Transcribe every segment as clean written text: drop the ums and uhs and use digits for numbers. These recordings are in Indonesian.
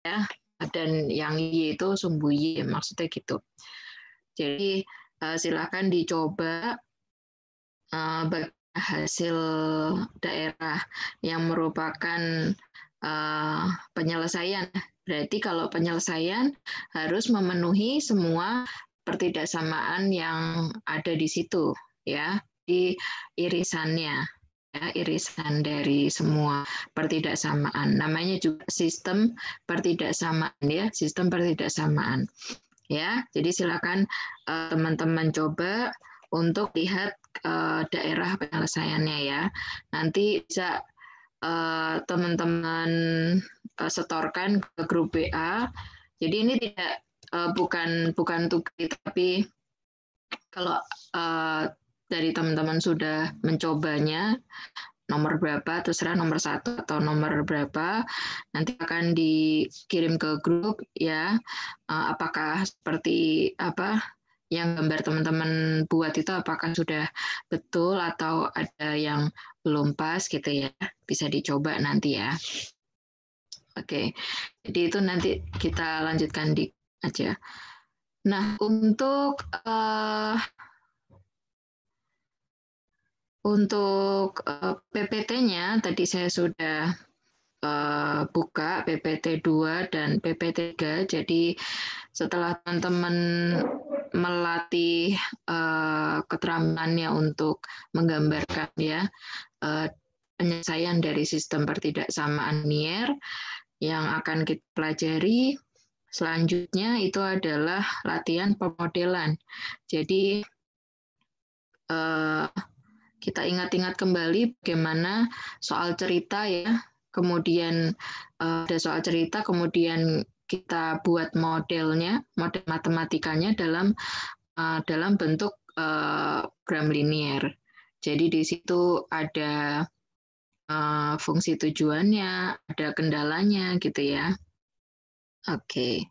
ya, dan yang Y itu sumbu Y, maksudnya gitu. Jadi silakan dicoba hasil daerah yang merupakan penyelesaian. Berarti kalau penyelesaian harus memenuhi semua pertidaksamaan yang ada di situ, ya, di irisannya, ya, irisan dari semua pertidaksamaan. Namanya juga sistem pertidaksamaan, ya, sistem pertidaksamaan. Ya, jadi silakan teman-teman coba untuk lihat daerah penyelesaiannya ya. Nanti bisa teman-teman setorkan ke grup WA. Jadi ini tidak bukan tugas, tapi kalau dari teman-teman sudah mencobanya, nomor berapa, terserah nomor 1 atau nomor berapa, nanti akan dikirim ke grup ya. Apakah seperti apa yang gambar teman-teman buat itu apakah sudah betul atau ada yang belum pas gitu ya, bisa dicoba nanti ya. Oke, jadi itu nanti kita lanjutkan di aja. Nah, untuk PPT-nya tadi saya sudah buka PPT 2 dan PPT 3. Jadi setelah teman-teman melatih keterampilannya untuk menggambarkan ya penyelesaian dari sistem pertidaksamaan linear yang akan kita pelajari selanjutnya itu adalah latihan pemodelan. Jadi kita ingat-ingat kembali bagaimana soal cerita ya, kemudian ada soal cerita, kemudian kita buat modelnya, model matematikanya dalam bentuk program linear. Jadi di situ ada fungsi tujuannya, ada kendalanya gitu ya. Oke.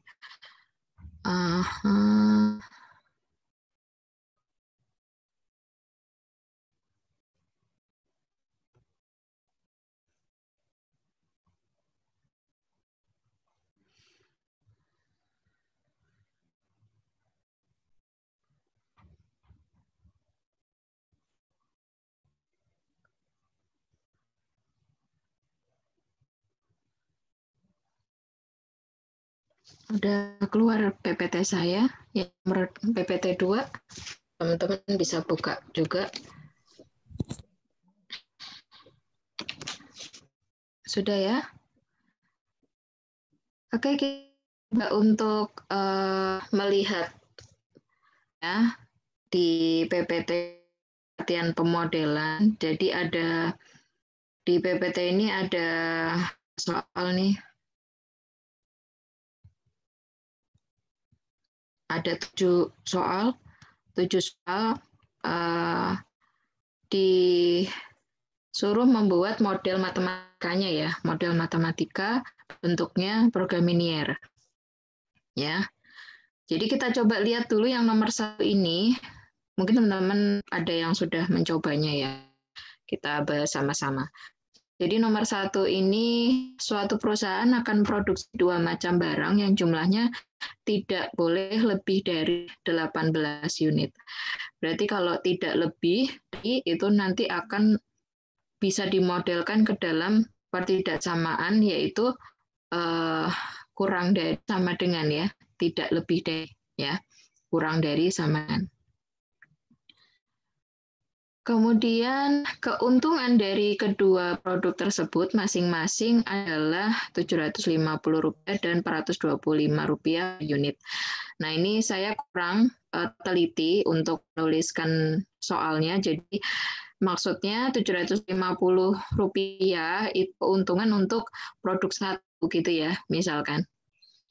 Udah keluar PPT saya, yang PPT 2. Teman-teman bisa buka juga. Sudah ya? Oke, kita untuk melihat ya di PPT latihan pemodelan. Jadi ada di PPT ini ada soal nih. Ada 7 soal. Disuruh membuat model matematikanya ya, model matematika bentuknya program linear. Ya. Jadi kita coba lihat dulu yang nomor 1 ini. Mungkin teman-teman ada yang sudah mencobanya ya. Kita bahas sama-sama. Jadi nomor 1 ini, suatu perusahaan akan produksi 2 macam barang yang jumlahnya tidak boleh lebih dari 18 unit. Berarti kalau tidak lebih, itu nanti akan bisa dimodelkan ke dalam pertidaksamaan, yaitu kurang dari sama dengan ya, tidak lebih dari ya, kurang dari sama dengan. Kemudian keuntungan dari kedua produk tersebut masing-masing adalah Rp750 dan Rp425 per unit. Nah, ini saya kurang teliti untuk menuliskan soalnya. Jadi maksudnya Rp750 itu keuntungan untuk produk 1 gitu ya, misalkan.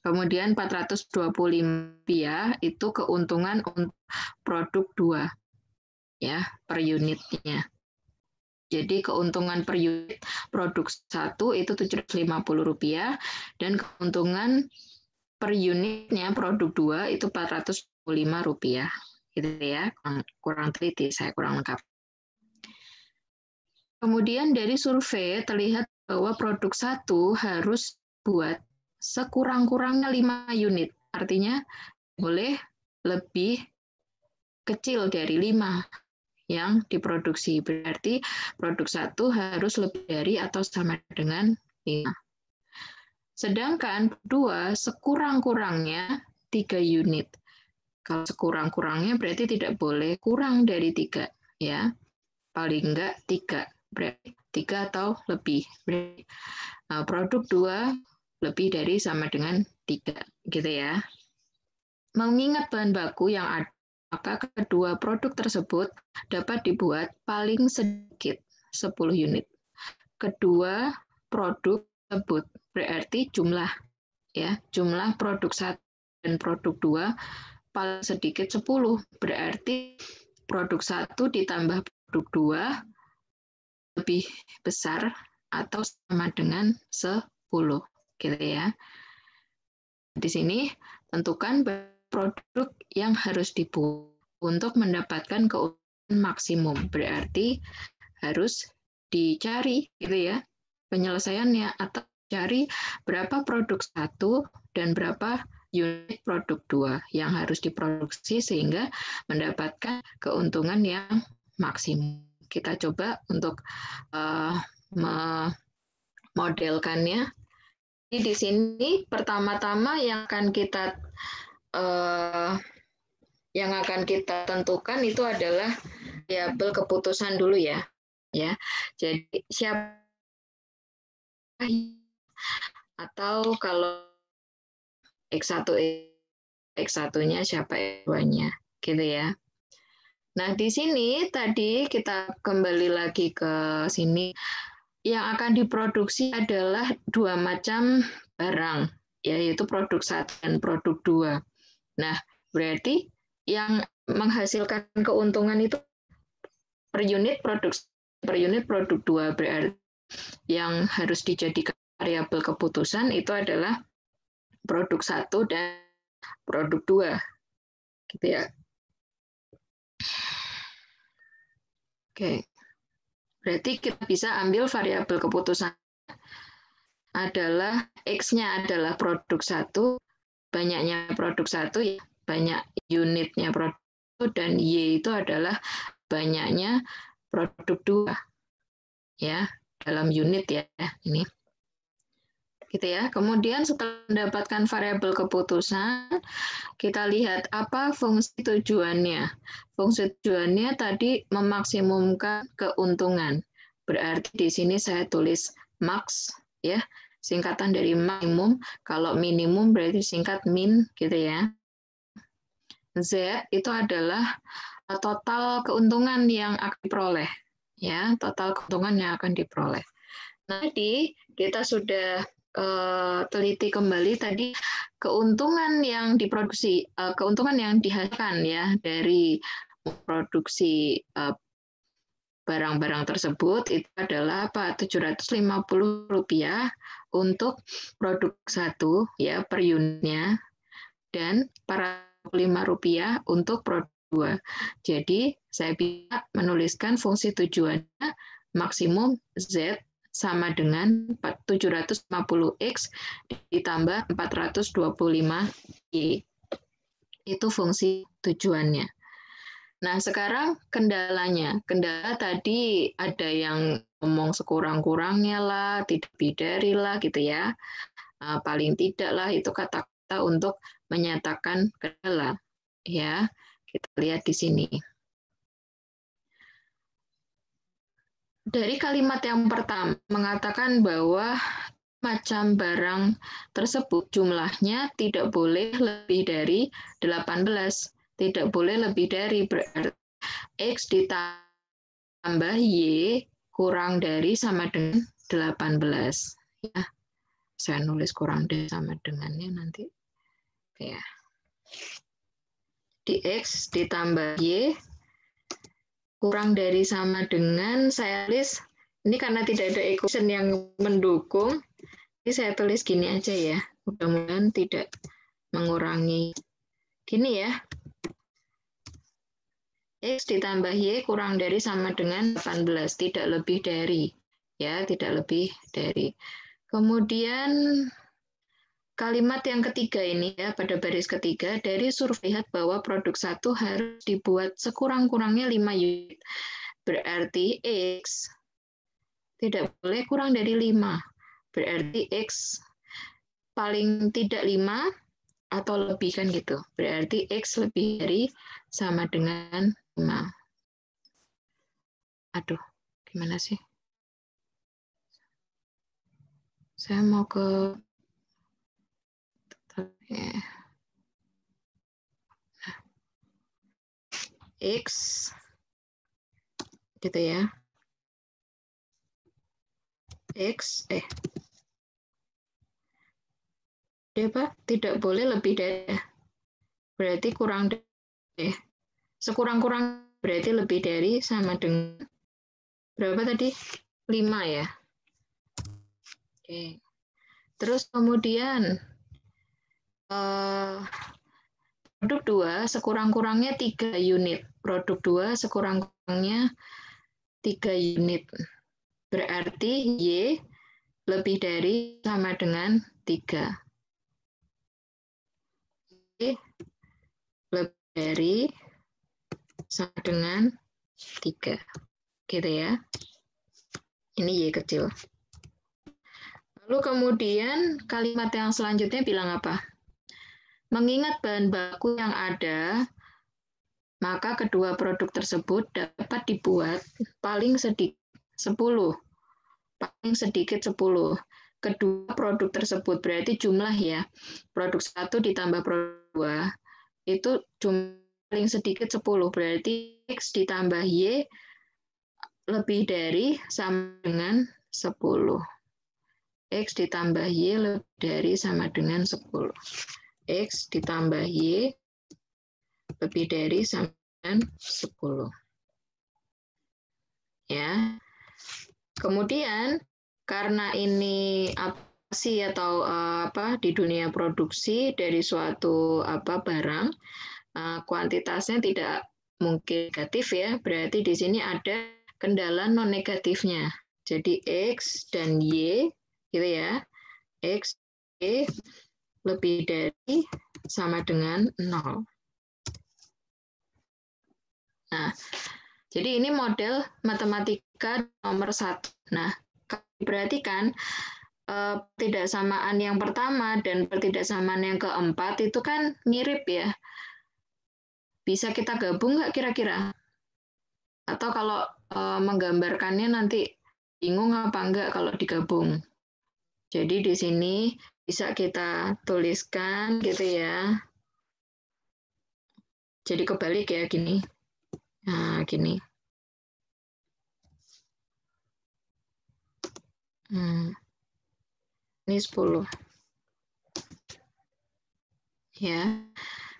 Kemudian Rp425 itu keuntungan untuk produk 2. Ya, per unitnya. Jadi keuntungan per unit produk 1 itu Rp750 dan keuntungan per unitnya produk 2 itu Rp425. Gitu ya, kurang teliti, saya kurang lengkap. Kemudian dari survei terlihat bahwa produk 1 harus buat sekurang-kurangnya 5 unit. Artinya boleh lebih kecil dari 5 yang diproduksi. Berarti produk 1 harus lebih dari atau sama dengan 5. Sedangkan 2 sekurang-kurangnya 3 unit. Kalau sekurang-kurangnya berarti tidak boleh kurang dari 3, ya. Paling enggak 3, berarti 3 atau lebih. Berarti, produk 2 lebih dari sama dengan 3, gitu ya. Mengingat bahan baku yang ada, maka kedua produk tersebut dapat dibuat paling sedikit 10 unit. Kedua produk tersebut berarti jumlah, ya, jumlah produk 1 dan produk 2 paling sedikit 10, berarti produk 1 ditambah produk 2 lebih besar atau sama dengan 10, gitu ya. Di sini tentukan produk yang harus dibuat untuk mendapatkan keuntungan maksimum, berarti harus dicari, gitu ya, penyelesaiannya, atau cari berapa produk 1 dan berapa unit produk 2 yang harus diproduksi sehingga mendapatkan keuntungan yang maksimum. Kita coba untuk memodelkannya. Di sini pertama-tama yang akan kita tentukan itu adalah variabel keputusan dulu, ya. Jadi siapa, atau kalau X1 X1-nya siapa X2-nya, gitu ya. Nah, di sini tadi kita kembali lagi ke sini. Yang akan diproduksi adalah 2 macam barang, yaitu produk 1 dan produk 2. Nah, berarti yang menghasilkan keuntungan itu per unit produk 2, berarti yang harus dijadikan variabel keputusan itu adalah produk 1 dan produk 2, gitu ya. Oke. Berarti kita bisa ambil variabel keputusan adalah X-nya adalah produk 1, banyaknya produk 1, ya, banyak unitnya produk 1, dan Y itu adalah banyaknya produk 2. Ya, dalam unit, ya, ini. Gitu ya. Kemudian setelah mendapatkan variabel keputusan, kita lihat apa fungsi tujuannya. Fungsi tujuannya tadi memaksimumkan keuntungan. Berarti di sini saya tulis max, ya, singkatan dari maksimum. Kalau minimum berarti singkat min, gitu ya. Z itu adalah total keuntungan yang akan diperoleh, ya, total keuntungan yang akan diperoleh. Tadi kita sudah teliti kembali tadi keuntungan yang diproduksi, keuntungan yang dihasilkan, ya, dari produksi barang-barang tersebut itu adalah apa? Rp750 untuk produk 1, ya, per unitnya, dan Rp405 untuk produk 2. Jadi saya bisa menuliskan fungsi tujuannya maksimum Z sama dengan 750X ditambah 425Y. Itu fungsi tujuannya. Nah, sekarang kendalanya. Kendala tadi ada yang ngomong sekurang-kurangnya lah, tidak lebih dari lah, gitu ya. Paling tidak lah, itu kata-kata untuk menyatakan kendala. Ya, kita lihat di sini. Dari kalimat yang pertama mengatakan bahwa macam barang tersebut jumlahnya tidak boleh lebih dari 18. Tidak boleh lebih dari, berarti X ditambah Y kurang dari sama dengan 18. Ya, saya nulis kurang dari sama dengannya nanti. Ya. Di X ditambah Y kurang dari sama dengan, saya tulis, ini karena tidak ada equation yang mendukung, jadi saya tulis gini aja, ya. Mudah-mudahan tidak mengurangi. Gini, ya. X ditambah Y kurang dari sama dengan 18, tidak lebih dari. Ya, tidak lebih dari. Kemudian kalimat yang ketiga ini ya, pada baris ketiga, dari survei lihat bahwa produk satu harus dibuat sekurang-kurangnya 5 unit. Berarti X tidak boleh kurang dari 5. Berarti X paling tidak 5 atau lebih kan gitu. Berarti X lebih dari sama dengan 5. Aduh, gimana sih? Saya mau ke X gitu ya. X tidak boleh lebih dari, berarti kurang dari, sekurang-kurang berarti lebih dari sama dengan berapa tadi? 5 ya. Oke. Terus kemudian produk 2 sekurang-kurangnya 3 unit. Produk 2 sekurang-kurangnya 3 unit. Berarti Y lebih dari sama dengan 3. Y lebih dari sama dengan 3. Gitu ya. Ini Y kecil. Lalu kemudian kalimat yang selanjutnya bilang apa? Mengingat bahan baku yang ada, maka kedua produk tersebut dapat dibuat paling sedikit 10. Paling sedikit 10. Kedua produk tersebut berarti jumlah ya. Produk 1 ditambah produk 2 itu jumlah paling sedikit 10. Berarti X ditambah Y lebih dari sama dengan 10. X ditambah Y lebih dari sama dengan 10. X ditambah Y lebih dari sama dengan 10. Ya. Kemudian karena ini aplikasi atau di dunia produksi dari suatu barang, kuantitasnya tidak mungkin negatif ya. Berarti di sini ada kendala non negatifnya. Jadi X dan Y gitu ya. X Y lebih dari sama dengan 0. Nah, jadi ini model matematika nomor 1. Nah, perhatikan pertidaksamaan yang pertama dan pertidaksamaan yang keempat itu kan mirip ya. Bisa kita gabung nggak kira-kira? Atau kalau menggambarkannya nanti bingung apa enggak kalau digabung. Jadi di sini bisa kita tuliskan gitu ya. Jadi kebalik ya gini. Nah, gini. Ini 10. Ya.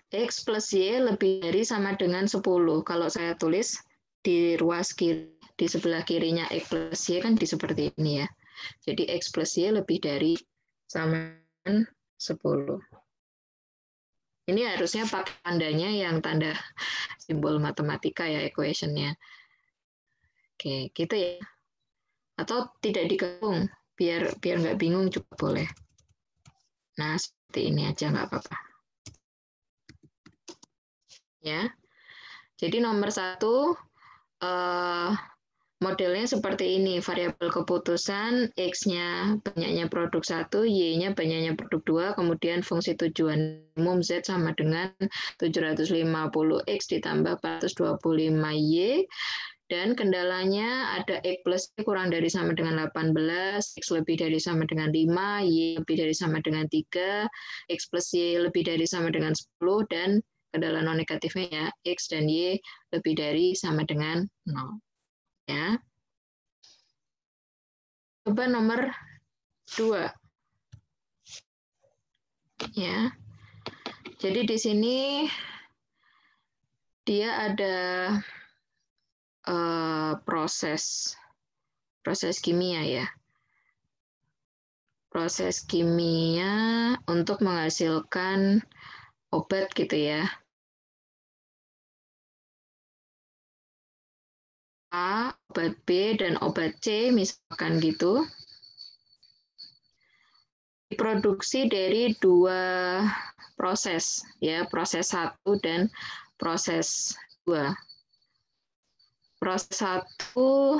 X plus Y lebih dari sama dengan 10. Kalau saya tulis di ruas kiri, di sebelah kirinya X plus Y kan di seperti ini ya. Jadi X plus Y lebih dari sama dengan 10. Ini harusnya pakai tandanya yang tanda simbol matematika ya, equation-nya. Oke, gitu ya. Atau tidak digabung, biar nggak bingung juga boleh. Nah, seperti ini aja nggak apa-apa. Ya. Jadi nomor 1 modelnya seperti ini, variabel keputusan X-nya banyaknya produk 1, Y-nya banyaknya produk 2, kemudian fungsi tujuan umum Z sama dengan 750X ditambah 425Y, dan kendalanya ada X plus Y kurang dari sama dengan 18, X lebih dari sama dengan 5, Y lebih dari sama dengan 3, X plus Y lebih dari sama dengan 10, dan kendala non negatifnya ya, X dan Y lebih dari sama dengan 0. Ya. Coba nomor 2. Ya. Jadi di sini dia ada proses kimia ya. Proses kimia untuk menghasilkan obat gitu ya. A, obat B, dan obat C, misalkan gitu. diproduksi dari dua proses, ya, proses 1 dan proses 2. Proses 1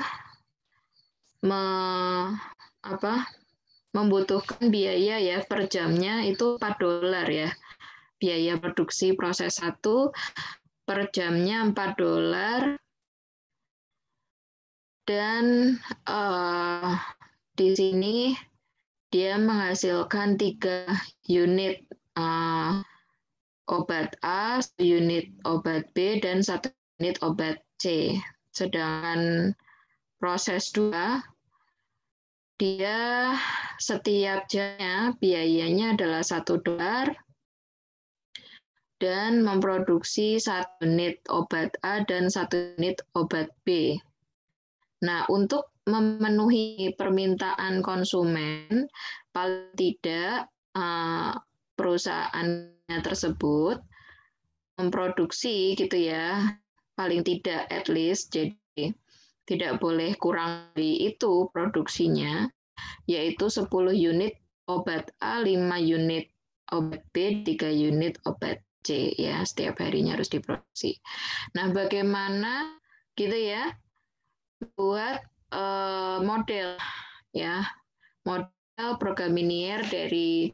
membutuhkan biaya ya per jamnya itu $4 ya. Biaya produksi proses 1 per jamnya $4 dan di sini dia menghasilkan 3 unit obat A, 1 unit obat B, dan 1 unit obat C. Sedangkan proses 2, dia setiap jamnya biayanya adalah $1 dan memproduksi 1 unit obat A dan 1 unit obat B. Nah, untuk memenuhi permintaan konsumen, paling tidak perusahaannya tersebut memproduksi gitu ya, paling tidak at least, jadi tidak boleh kurang dari itu produksinya, yaitu 10 unit obat A, 5 unit obat B, 3 unit obat C ya, setiap harinya harus diproduksi. Nah, bagaimana gitu ya buat model ya, model program linear dari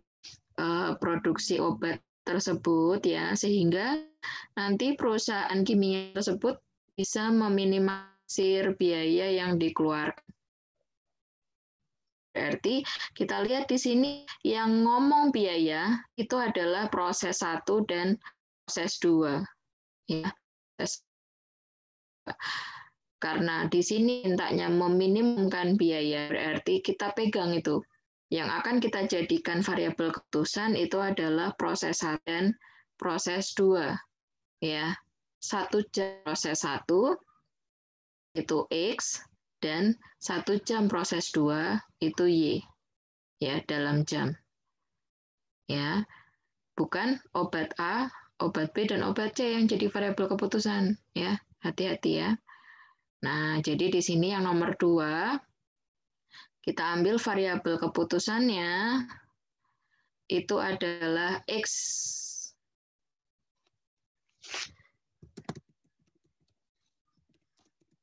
produksi obat tersebut ya, sehingga nanti perusahaan kimia tersebut bisa meminimalisir biaya yang dikeluarkan. Berarti kita lihat di sini yang ngomong biaya itu adalah proses 1 dan proses 2 ya. Karena di sini mintanya meminimumkan biaya, berarti kita pegang itu. Yang akan kita jadikan variabel keputusan itu adalah proses 1 dan proses 2 ya. 1 jam proses 1 itu X dan 1 jam proses 2 itu Y ya, dalam jam. Ya. Bukan obat A, obat B dan obat C yang jadi variabel keputusan ya. Hati-hati ya. Nah, jadi di sini yang nomor 2 kita ambil variabel keputusannya itu adalah X.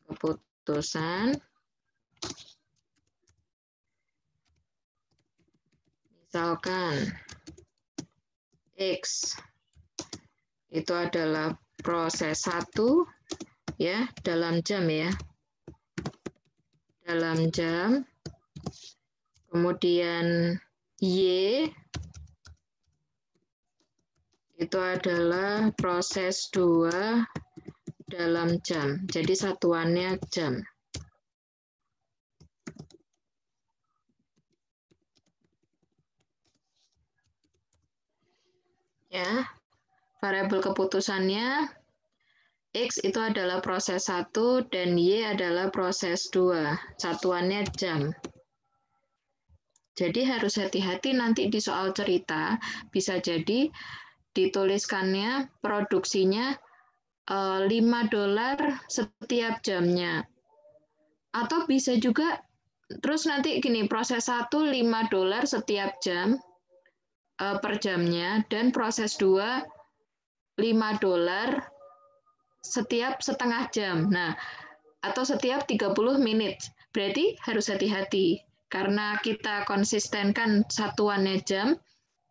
Keputusan misalkan X itu adalah proses 1 ya, dalam jam ya. Dalam jam. Kemudian Y itu adalah proses 2 dalam jam. Jadi satuannya jam. Ya. Variabel keputusannya X itu adalah proses 1 dan Y adalah proses 2. Satuannya jam. Jadi harus hati-hati nanti di soal cerita, bisa jadi dituliskannya produksinya $5 setiap jamnya. Atau bisa juga, terus nanti gini, proses 1 $5 setiap jam per jamnya, dan proses 2 $5 setiap setengah jam. Nah, atau setiap 30 menit. Berarti harus hati-hati. Karena kita konsistenkan satuannya jam,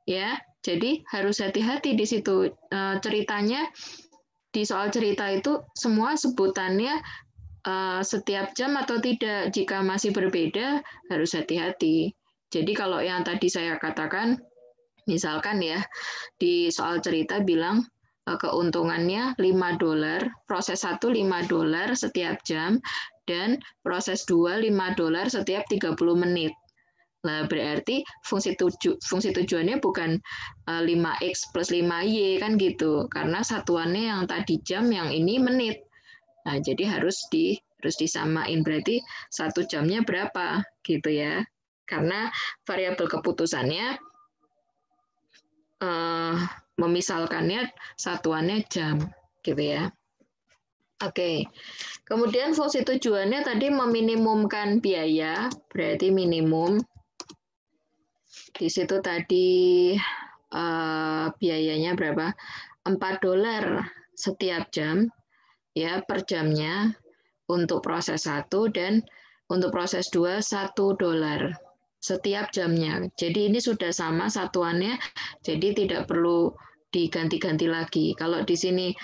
ya, jadi harus hati-hati di situ. Ceritanya di soal cerita itu semua sebutannya setiap jam atau tidak. Jika masih berbeda, harus hati-hati. Jadi kalau yang tadi saya katakan, misalkan ya di soal cerita bilang keuntungannya $5, proses 1 $5 setiap jam, dan proses 2 $5 setiap 30 menit. Nah, berarti fungsi tujuannya bukan 5X plus 5Y kan gitu, karena satuannya yang tadi jam, yang ini menit. Nah, jadi harus disamain, berarti 1 jamnya berapa gitu ya. Karena variabel keputusannya memisalkannya satuannya jam gitu ya. Oke. Kemudian fungsi tujuannya tadi meminimumkan biaya, berarti minimum Di situ tadi biayanya berapa? $4 setiap jam ya per jamnya untuk proses 1 dan untuk proses 2 $1 setiap jamnya. Jadi ini sudah sama satuannya, jadi tidak perlu diganti-ganti lagi. Kalau di sini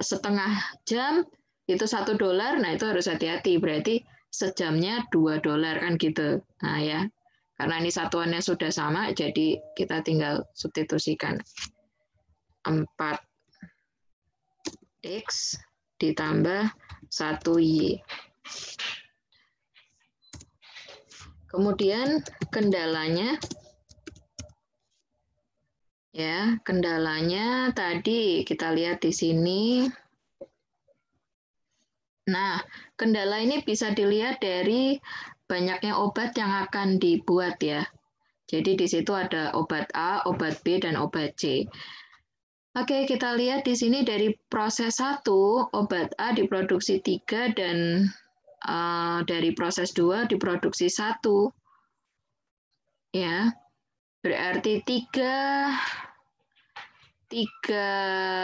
setengah jam itu $1, nah itu harus hati-hati, berarti sejamnya $2 kan gitu. Nah ya, karena ini satuannya sudah sama, jadi kita tinggal substitusikan 4X ditambah 1Y. Kemudian kendalanya, ya kendalanya tadi kita lihat di sini. Nah, kendala ini bisa dilihat dari banyaknya obat yang akan dibuat ya. Jadi di situ ada obat A, obat B, dan obat C. Oke, kita lihat di sini dari proses 1, obat A diproduksi 3 dan dari proses 2 diproduksi 1. Ya. Berarti 3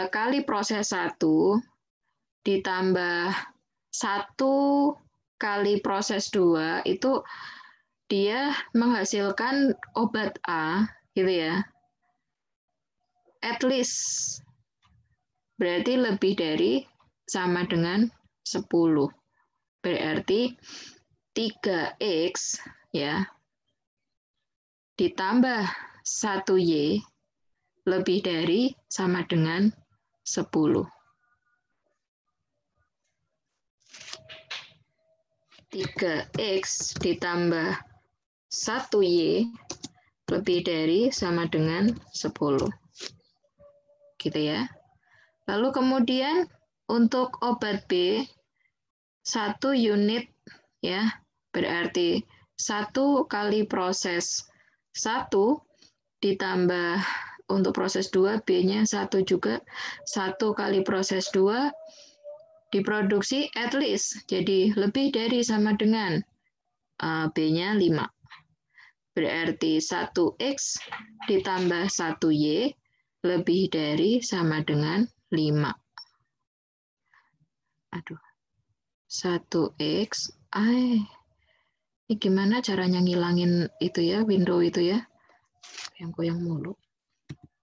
kali proses 1 ditambah 1 kali proses 2 itu dia menghasilkan obat A, gitu ya. At least berarti lebih dari sama dengan 10. Berarti 3X ya ditambah 1Y lebih dari sama dengan 10. 3X ditambah 1Y lebih dari sama dengan 10. Gitu ya. Lalu kemudian untuk obat B 1 unit ya, berarti 1 kali proses 1 ditambah untuk proses 2 B-nya 1 juga, 1 kali proses 2 diproduksi at least, jadi lebih dari sama dengan B-nya 5. Berarti 1X ditambah 1Y lebih dari sama dengan 5. Aduh. 1X. Ini gimana caranya ngilangin itu ya, window itu ya? Yang goyang mulu.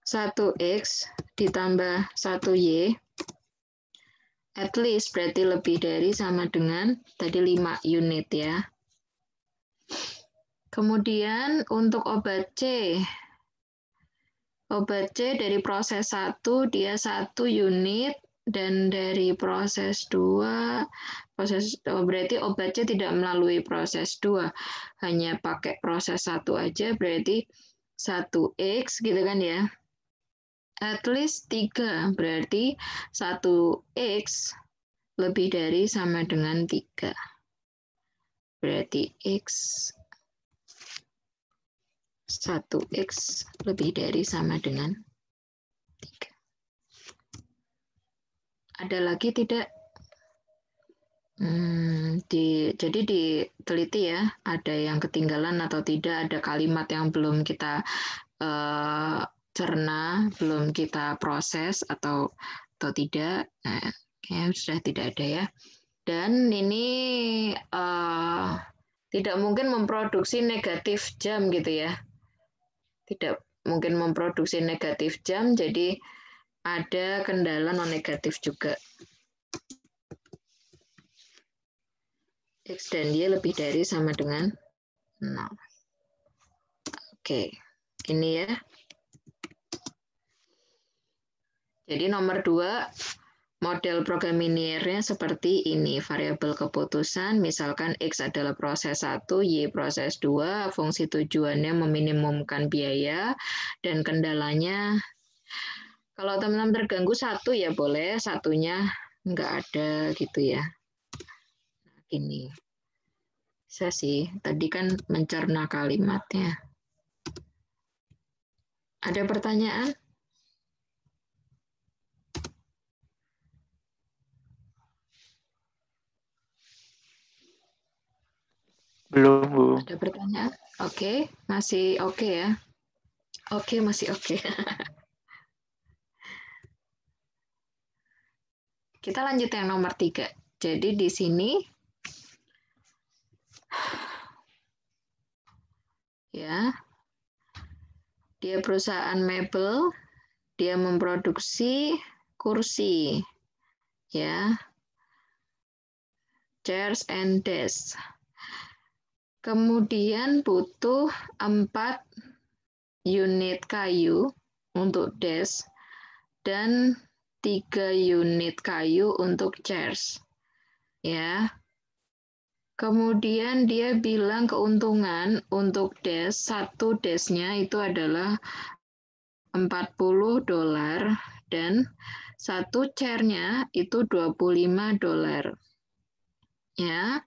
1X ditambah 1Y at least berarti lebih dari sama dengan tadi 5 unit ya. Kemudian untuk obat C. Obat C dari proses 1 dia 1 unit dan dari proses 2 berarti obat C tidak melalui proses 2. Hanya pakai proses 1 aja berarti 1X gitu kan ya. At least 3, berarti 1X lebih dari sama dengan 3. Berarti X 1X lebih dari sama dengan 3. Ada lagi tidak? Jadi diteliti ya, ada yang ketinggalan atau tidak, ada kalimat yang belum kita cerna, belum kita proses atau tidak. Nah, kayaknya sudah tidak ada ya. Dan ini tidak mungkin memproduksi negatif jam gitu ya. Tidak mungkin memproduksi negatif jam, jadi ada kendala non negatif juga. X dan Y lebih dari sama dengan 0. Oke, ini ya. Jadi nomor 2, model program linearnya seperti ini. Variabel keputusan, misalkan X adalah proses 1, Y proses 2, fungsi tujuannya meminimumkan biaya, dan kendalanya, kalau teman-teman terganggu 1 ya boleh, satunya nggak ada gitu ya. Nah, ini. Bisa sih, tadi kan mencerna kalimatnya. Ada pertanyaan? Belum, Bu. Ada pertanyaan? Oke, masih oke ya? Oke, masih oke. Kita lanjut yang nomor 3. Jadi di sini ya, dia perusahaan mebel, dia memproduksi kursi ya, chairs and desks. Kemudian butuh 4 unit kayu untuk desk dan 3 unit kayu untuk chairs. Ya. Kemudian dia bilang keuntungan untuk desk, satu desknya itu adalah $40 dan satu chairnya itu $25. Ya.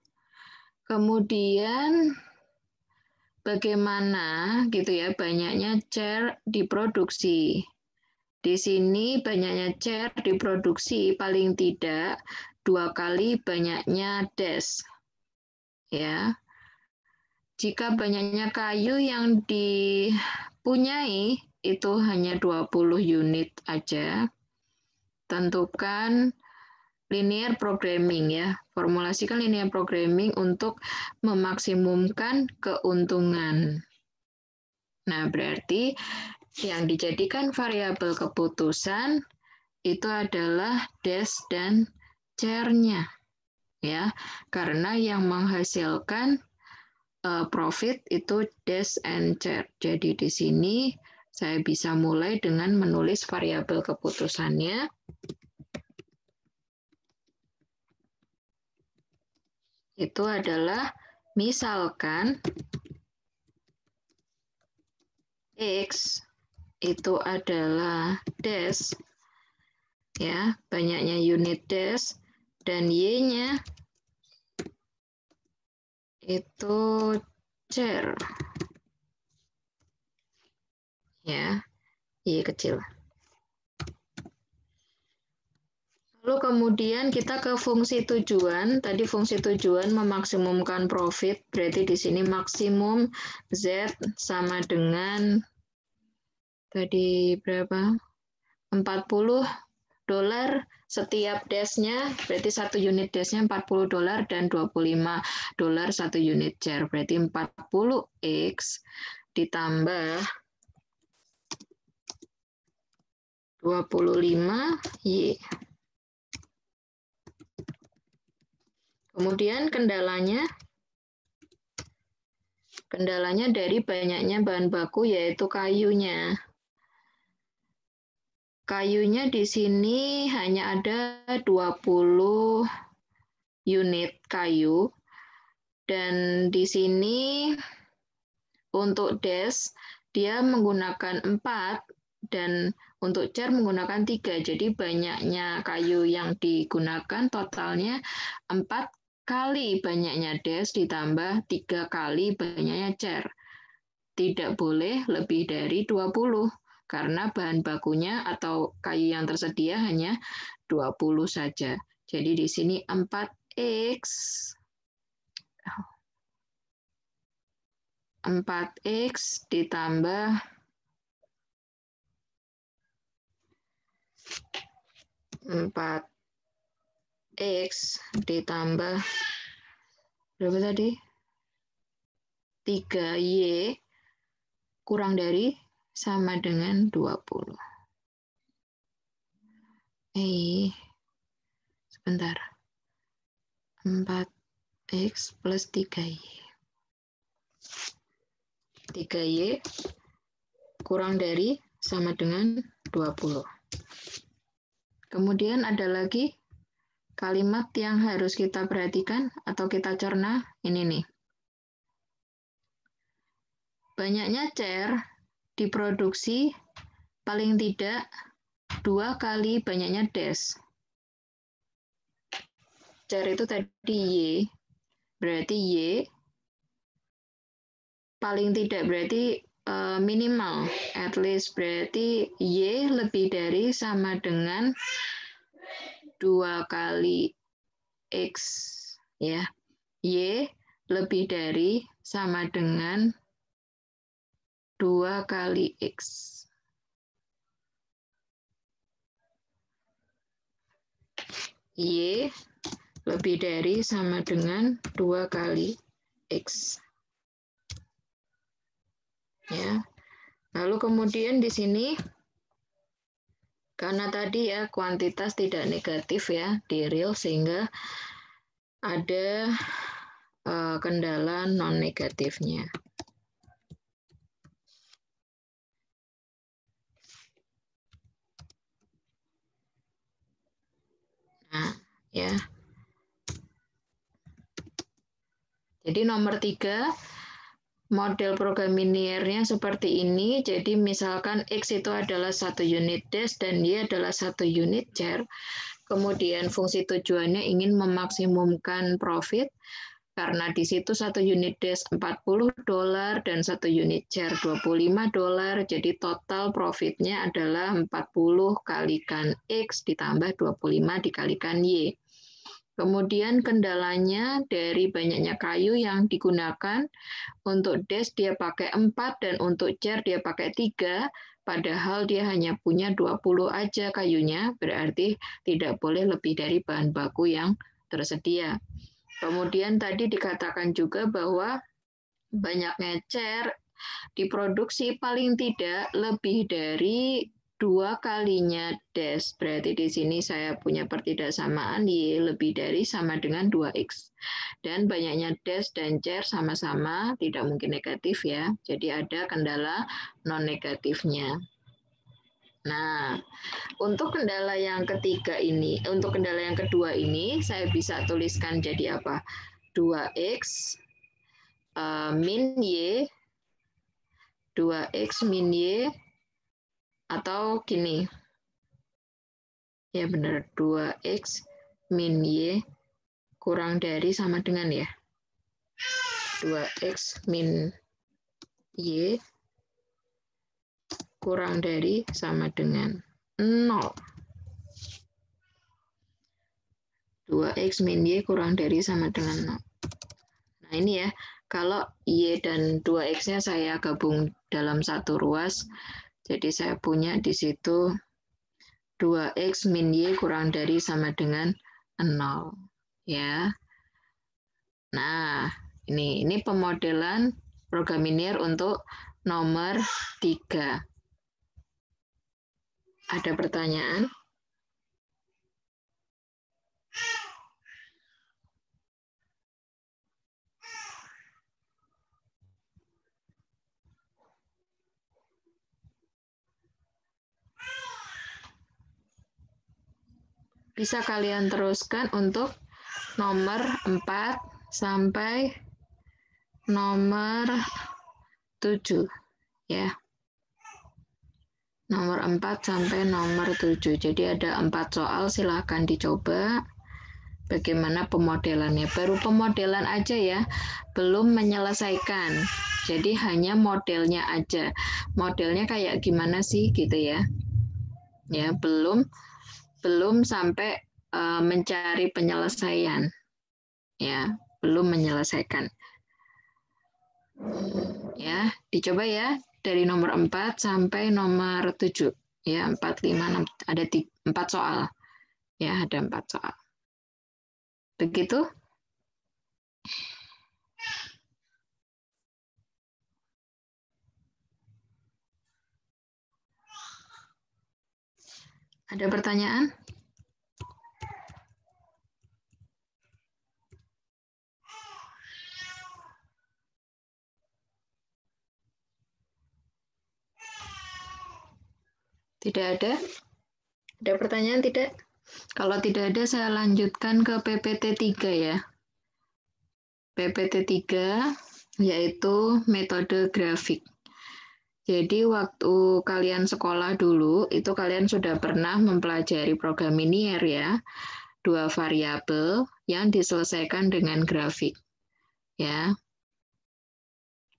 Kemudian bagaimana gitu ya banyaknya chair diproduksi. Di sini banyaknya chair diproduksi paling tidak 2 kali banyaknya desk. Ya. Jika banyaknya kayu yang dipunyai itu hanya 20 unit aja, tentukan linear programming ya. Formulasikan linear programming untuk memaksimumkan keuntungan. Nah, berarti yang dijadikan variabel keputusan itu adalah desk dan chair-nya. Ya, karena yang menghasilkan profit itu desk and chair. Jadi di sini saya bisa mulai dengan menulis variabel keputusannya. Itu adalah misalkan X itu adalah desk, ya banyaknya unit desk, dan Y-nya itu chair, ya Y kecil. Lalu kemudian kita ke fungsi tujuan. Tadi fungsi tujuan memaksimumkan profit, berarti di sini maksimum Z sama dengan tadi berapa? $40 setiap desknya, berarti satu unit desknya $40 dan $25 satu unit chair, berarti 40X ditambah 25Y. Kemudian kendalanya dari banyaknya bahan baku yaitu kayunya. Kayunya di sini hanya ada 20 unit kayu. Dan di sini untuk desk dia menggunakan 4 dan untuk chair menggunakan 3. Jadi banyaknya kayu yang digunakan totalnya 4 kali banyaknya desk ditambah 3 kali banyaknya chair. Tidak boleh lebih dari 20 karena bahan bakunya atau kayu yang tersedia hanya 20 saja. Jadi di sini 4X 4X ditambah 4X ditambah berapa tadi? 3Y kurang dari sama dengan 20. Sebentar. 4X plus 3Y. 3Y kurang dari sama dengan 20. Kemudian ada lagi kalimat yang harus kita perhatikan atau kita cerna, ini nih. Banyaknya chair diproduksi paling tidak 2 kali banyaknya desk. Chair itu tadi Y, berarti Y paling tidak berarti minimal, at least berarti Y lebih dari sama dengan 2 kali X, ya. Y lebih dari sama dengan 2 kali X. Y lebih dari sama dengan 2 kali X. Ya. Lalu kemudian di sini, karena tadi ya kuantitas tidak negatif ya di real, sehingga ada kendala non-negatifnya. Nah, ya. Jadi nomor 3, model program linearnya seperti ini. Jadi misalkan X itu adalah 1 unit dash dan Y adalah 1 unit char. Kemudian fungsi tujuannya ingin memaksimumkan profit, karena di situ 1 unit dash $40 dan 1 unit char $25. Jadi total profitnya adalah 40 kalikan X ditambah 25 dikalikan Y. Kemudian kendalanya dari banyaknya kayu yang digunakan. Untuk dash dia pakai 4 dan untuk char dia pakai 3, padahal dia hanya punya 20 aja kayunya, berarti tidak boleh lebih dari bahan baku yang tersedia. Kemudian tadi dikatakan juga bahwa banyaknya char diproduksi paling tidak lebih dari 2 kalinya dash. Berarti di sini saya punya pertidaksamaan Y lebih dari sama dengan 2X. Dan banyaknya dash dan char sama-sama tidak mungkin negatif ya. Jadi ada kendala non-negatifnya. Nah, untuk kendala yang ketiga ini, untuk kendala yang kedua ini, saya bisa tuliskan jadi apa? 2X min Y, 2X min Y, atau gini, ya benar, 2X min Y kurang dari sama dengan ya, 2X min Y kurang dari sama dengan 0. 2X min Y kurang dari sama dengan 0. Nah ini ya, kalau Y dan 2X-nya saya gabung dalam satu ruas, jadi saya punya di situ 2X min Y kurang dari sama dengan 0. Ya. Nah, ini pemodelan program linear untuk nomor 3. Ada pertanyaan? Bisa kalian teruskan untuk nomor 4 sampai nomor 7 ya. Nomor 4 sampai nomor 7. Jadi ada 4 soal, silahkan dicoba bagaimana pemodelannya. Baru pemodelan aja ya, belum menyelesaikan. Jadi hanya modelnya aja. Modelnya kayak gimana sih gitu ya. Ya, belum sampai mencari penyelesaian. Ya, belum menyelesaikan. Ya, dicoba ya dari nomor 4 sampai nomor 7. Ya, 4, 5, 6, ada 4 soal. Ya, ada 4 soal. Begitu? Ada pertanyaan? Tidak ada? Ada pertanyaan tidak? Kalau tidak ada, saya lanjutkan ke PPT 3 ya. PPT 3 yaitu metode grafik. Jadi waktu kalian sekolah dulu, itu kalian sudah pernah mempelajari program linear ya. 2 variabel yang diselesaikan dengan grafik. Ya.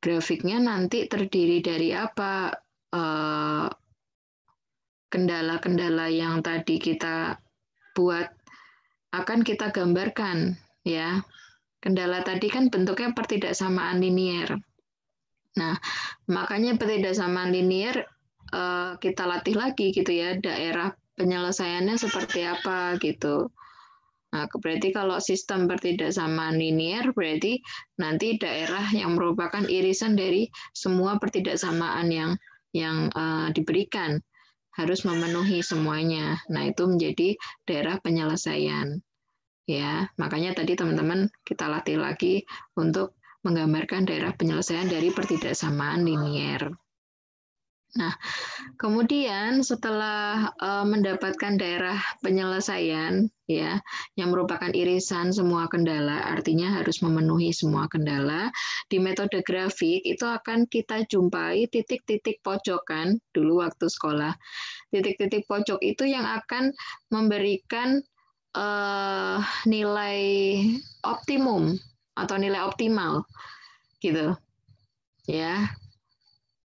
Grafiknya nanti terdiri dari apa? Kendala-kendala yang tadi kita buat akan kita gambarkan ya. Kendala tadi kan bentuknya pertidaksamaan linier. Nah, makanya ketidaksamaan linier kita latih lagi gitu ya, daerah penyelesaiannya seperti apa gitu. Nah, berarti kalau sistem pertidaksamaan linier berarti nanti daerah yang merupakan irisan dari semua pertidaksamaan yang diberikan harus memenuhi semuanya. Nah, itu menjadi daerah penyelesaian. Ya, makanya tadi teman-teman kita latih lagi untuk menggambarkan daerah penyelesaian dari pertidaksamaan linier. Nah, kemudian setelah mendapatkan daerah penyelesaian ya yang merupakan irisan semua kendala, artinya harus memenuhi semua kendala, di metode grafik itu akan kita jumpai titik-titik pojokan dulu waktu sekolah. Titik-titik pojok itu yang akan memberikan nilai optimum atau nilai optimal gitu. Ya,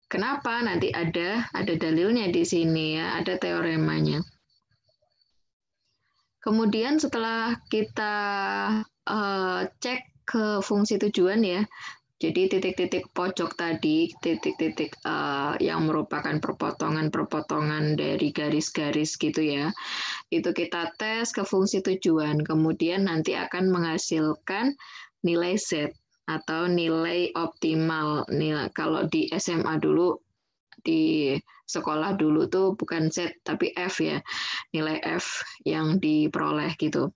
kenapa? Nanti ada dalilnya di sini ya, ada teoremanya. Kemudian setelah kita cek ke fungsi tujuan ya, jadi titik-titik pojok tadi, titik-titik yang merupakan perpotongan-perpotongan dari garis-garis gitu ya, itu kita tes ke fungsi tujuan, kemudian nanti akan menghasilkan nilai Z atau nilai optimal. Kalau di SMA dulu, di sekolah dulu tuh bukan Z tapi F ya, nilai F yang diperoleh gitu.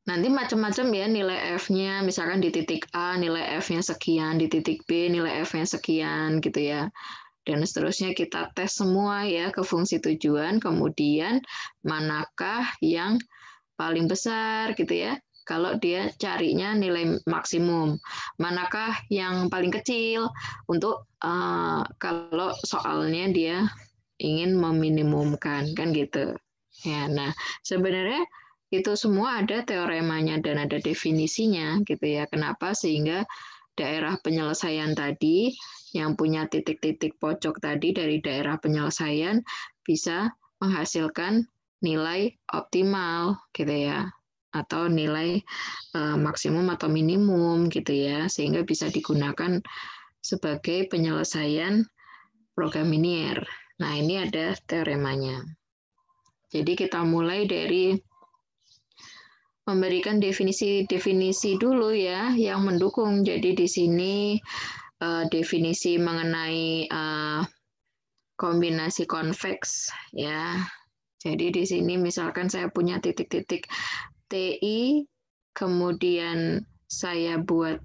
Nanti macam-macam ya nilai F-nya, misalkan di titik A nilai F-nya sekian, di titik B nilai F-nya sekian gitu ya. Dan seterusnya kita tes semua ya ke fungsi tujuan, kemudian manakah yang paling besar gitu ya. Kalau dia carinya nilai maksimum, manakah yang paling kecil untuk kalau soalnya dia ingin meminimumkan kan gitu. Ya, nah sebenarnya itu semua ada teoremanya dan ada definisinya gitu ya. Kenapa? Sehingga daerah penyelesaian tadi yang punya titik-titik pojok tadi dari daerah penyelesaian bisa menghasilkan nilai optimal gitu ya, atau nilai maksimum atau minimum gitu ya, sehingga bisa digunakan sebagai penyelesaian program linier. Nah, ini ada teoremanya. Jadi kita mulai dari memberikan definisi-definisi dulu ya yang mendukung. Jadi di sini definisi mengenai kombinasi konveks ya. Jadi di sini misalkan saya punya titik-titik TI, kemudian saya buat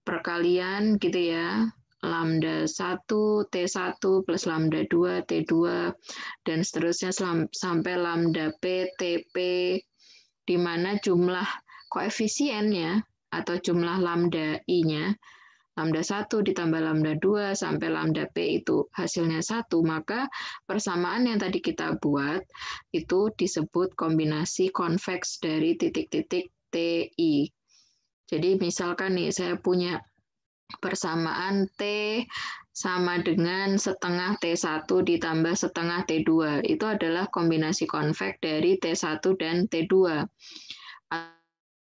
perkalian gitu ya, lambda 1 T1 plus lambda 2 T2 dan seterusnya sampai lambda P TP, di mana jumlah koefisiennya atau jumlah lambda I-nya, lambda 1 ditambah lambda 2 sampai lambda P itu hasilnya 1, maka persamaan yang tadi kita buat itu disebut kombinasi konveks dari titik-titik TI. Jadi misalkan nih saya punya persamaan T sama dengan setengah T1 ditambah setengah T2. Itu adalah kombinasi konveks dari T1 dan T2.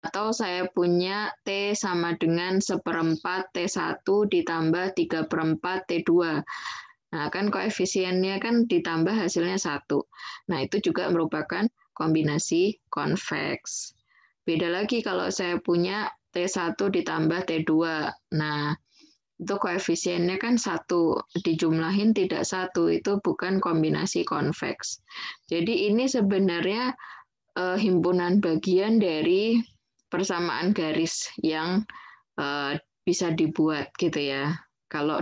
Atau saya punya T sama dengan seperempat T1 ditambah 3/4 T2. Nah, kan koefisiennya kan ditambah hasilnya 1. Nah, itu juga merupakan kombinasi konveks. Beda lagi kalau saya punya T1 ditambah T2. Nah, itu koefisiennya kan 1, dijumlahin tidak 1, itu bukan kombinasi konveks. Jadi ini sebenarnya himpunan bagian dari persamaan garis yang bisa dibuat gitu ya. Kalau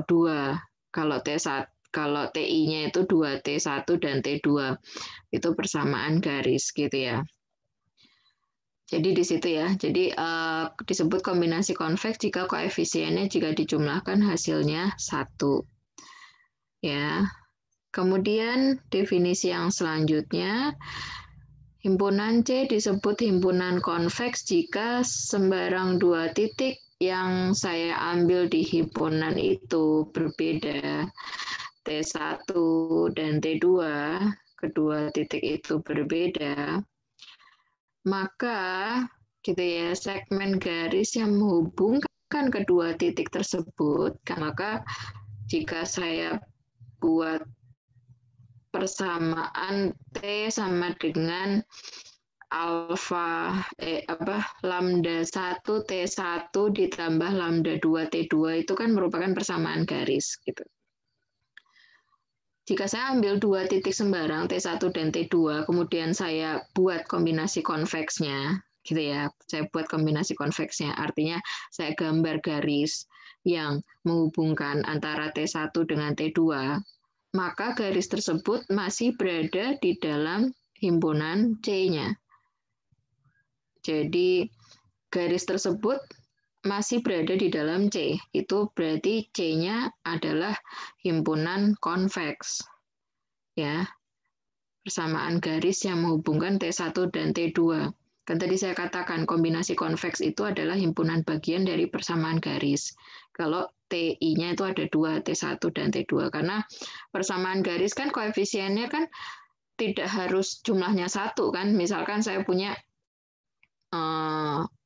kalau TI-nya itu 2T1 dan T2 itu persamaan garis gitu ya. Jadi di situ ya. Jadi disebut kombinasi konveks jika koefisiennya jika dijumlahkan hasilnya 1. Ya. Kemudian definisi yang selanjutnya, himpunan C disebut himpunan konveks jika sembarang dua titik yang saya ambil di himpunan itu berbeda. T1 dan T2, kedua titik itu berbeda, maka gitu ya, segmen garis yang menghubungkan menghubungkan kedua titik tersebut, maka jika saya buat persamaan T sama dengan lambda 1 T1 ditambah lambda 2 T2 itu kan merupakan persamaan garis gitu. Jika saya ambil dua titik sembarang T1 dan T2, kemudian saya buat kombinasi konveksnya, gitu ya. Saya buat kombinasi konveksnya, artinya saya gambar garis yang menghubungkan antara T1 dengan T2, maka garis tersebut masih berada di dalam himpunan C-nya. Jadi garis tersebut masih berada di dalam C. Itu berarti C-nya adalah himpunan konveks. Ya. Persamaan garis yang menghubungkan T1 dan T2. Kan tadi saya katakan kombinasi konveks itu adalah himpunan bagian dari persamaan garis. Kalau TI-nya itu ada dua, T1 dan T2. Karena persamaan garis kan koefisiennya kan tidak harus jumlahnya satu kan. Misalkan saya punya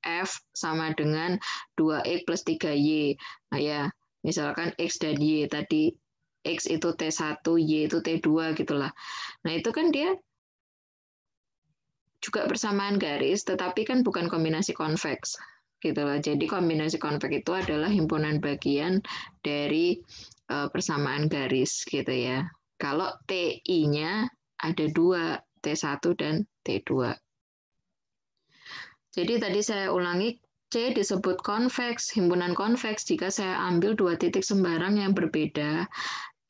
F sama dengan 2X plus 3Y. Nah ya, misalkan X dan Y tadi, X itu T1, Y itu T2 gitulah. Nah itu kan dia juga persamaan garis, tetapi kan bukan kombinasi konveks. Gitulah. Jadi kombinasi konveks itu adalah himpunan bagian dari persamaan garis gitu ya. Kalau TI-nya ada dua, T1 dan T2. Jadi tadi saya ulangi, C disebut konveks, himpunan konveks jika saya ambil dua titik sembarang yang berbeda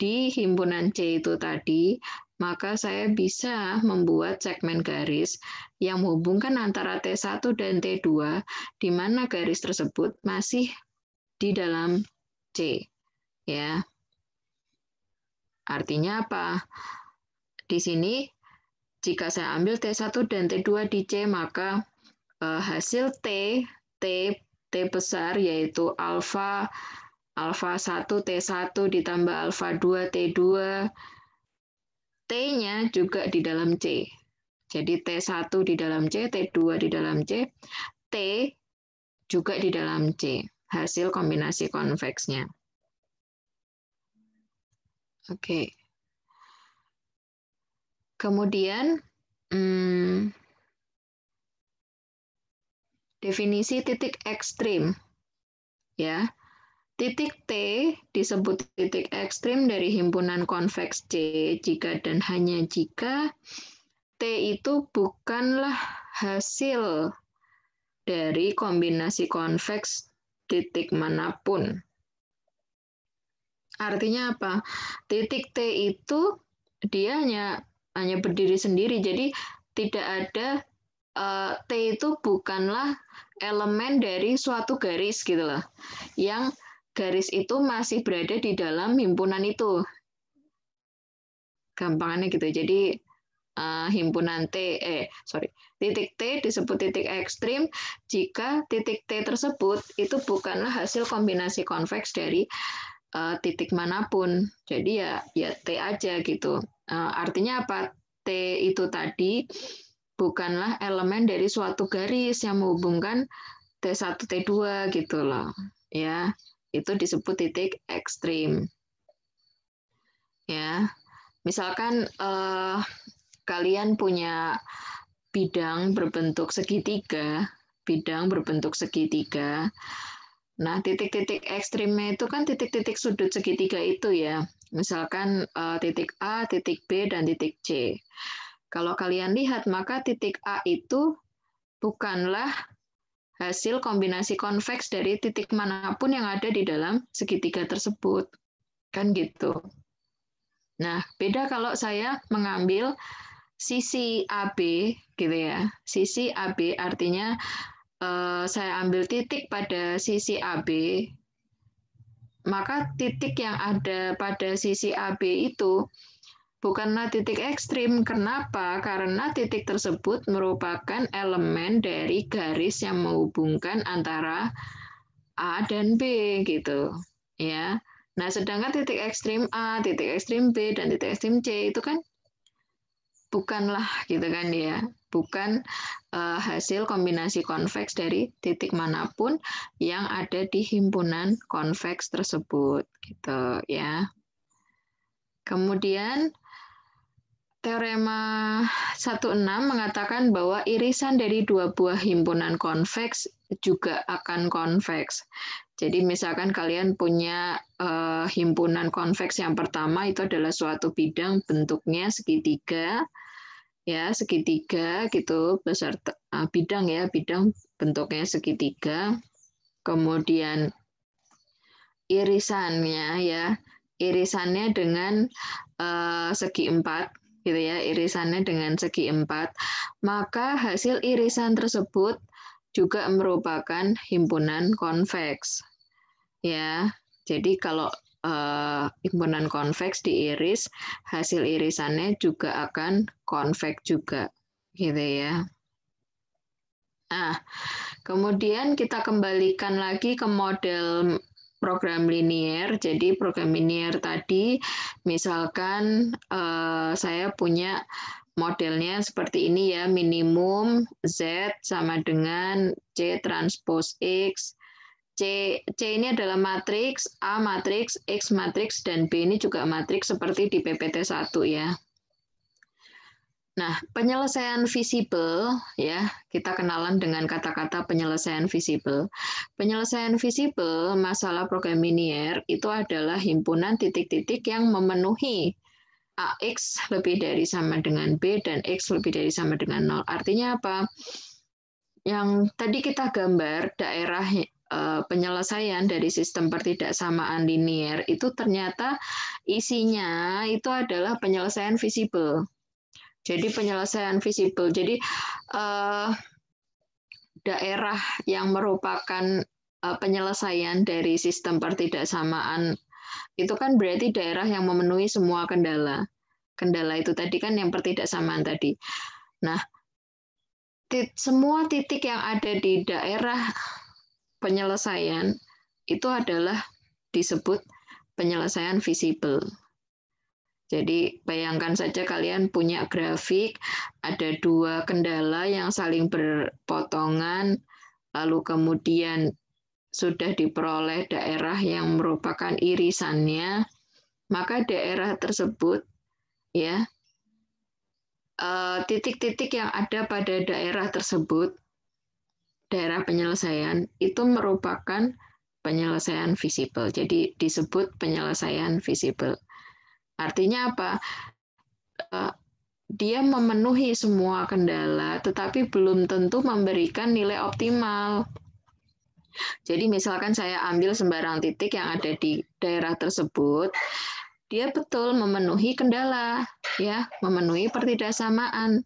di himpunan C itu tadi, maka saya bisa membuat segmen garis yang menghubungkan antara T1 dan T2, di mana garis tersebut masih di dalam C. Ya. Artinya apa? Di sini, jika saya ambil T1 dan T2 di C, maka hasil T besar yaitu alfa 1 T1 ditambah alfa 2 T2, T-nya juga di dalam C. Jadi T1 di dalam C, T2 di dalam C, T juga di dalam C. Hasil kombinasi konveksnya. Oke. Kemudian, definisi titik ekstrim. Ya. Titik T disebut titik ekstrim dari himpunan konveks C jika dan hanya jika T itu bukanlah hasil dari kombinasi konveks titik manapun. Artinya apa? Titik T itu dia hanya berdiri sendiri, jadi tidak ada T itu bukanlah elemen dari suatu garis gitu loh. Yang garis itu masih berada di dalam himpunan itu. Gampangannya gitu. Jadi himpunan titik T disebut titik ekstrim jika titik T tersebut itu bukanlah hasil kombinasi konveks dari titik manapun. Jadi ya T aja gitu. Artinya apa? T itu tadi bukanlah elemen dari suatu garis yang menghubungkan T1 T2 gitu loh. Ya, itu disebut titik ekstrim. Ya. Misalkan kalian punya bidang berbentuk segitiga, Nah, titik-titik ekstrimnya itu kan titik-titik sudut segitiga itu ya. Misalkan titik A, titik B, dan titik C. Kalau kalian lihat, maka titik A itu bukanlah hasil kombinasi konveks dari titik manapun yang ada di dalam segitiga tersebut. Kan gitu. Nah, beda kalau saya mengambil sisi AB gitu ya. Sisi AB artinya saya ambil titik pada sisi AB, maka titik yang ada pada sisi AB itu bukanlah titik ekstrim. Kenapa? Karena titik tersebut merupakan elemen dari garis yang menghubungkan antara A dan B gitu. Ya. Nah, sedangkan titik ekstrim A, titik ekstrim B, dan titik ekstrim C itu kan bukanlah gitu kan ya, bukan hasil kombinasi konveks dari titik manapun yang ada di himpunan konveks tersebut gitu ya. Kemudian teorema 16 mengatakan bahwa irisan dari dua buah himpunan konveks juga akan konveks. Jadi misalkan kalian punya himpunan konveks yang pertama itu adalah suatu bidang bentuknya segitiga, ya segitiga gitu beserta bidang ya bidang bentuknya segitiga. Kemudian irisannya ya irisannya dengan segi 4 gitu ya, irisannya dengan segi 4, maka hasil irisan tersebut juga merupakan himpunan konveks. Ya. Jadi kalau himpunan konveks diiris, hasil irisannya juga akan konveks juga. Gitu ya. Nah, kemudian kita kembalikan lagi ke model program linier. Jadi program linier tadi, misalkan saya punya modelnya seperti ini ya, minimum Z sama dengan C transpose X. C ini adalah matriks, A matriks, X matriks, dan B ini juga matriks seperti di PPT 1 ya. Nah, penyelesaian visible ya, kita kenalan dengan kata-kata penyelesaian visible. Penyelesaian visible masalah program linier itu adalah himpunan titik-titik yang memenuhi AX lebih dari sama dengan B dan X lebih dari sama dengan 0. Artinya apa? Yang tadi kita gambar daerah penyelesaian dari sistem pertidaksamaan linier itu ternyata isinya itu adalah penyelesaian visible. Jadi penyelesaian visible. Jadi daerah yang merupakan penyelesaian dari sistem pertidaksamaan itu kan berarti daerah yang memenuhi semua kendala. Kendala itu tadi kan yang pertidaksamaan tadi. Nah, semua titik yang ada di daerah penyelesaian itu adalah disebut penyelesaian visible. Jadi bayangkan saja kalian punya grafik, ada dua kendala yang saling berpotongan, lalu kemudian sudah diperoleh daerah yang merupakan irisannya, maka daerah tersebut ya titik-titik yang ada pada daerah tersebut, daerah penyelesaian itu merupakan penyelesaian visible. Jadi disebut penyelesaian visible. Artinya apa? Dia memenuhi semua kendala, tetapi belum tentu memberikan nilai optimal. Jadi misalkan saya ambil sembarang titik yang ada di daerah tersebut, dia betul memenuhi kendala, ya, memenuhi pertidaksamaan,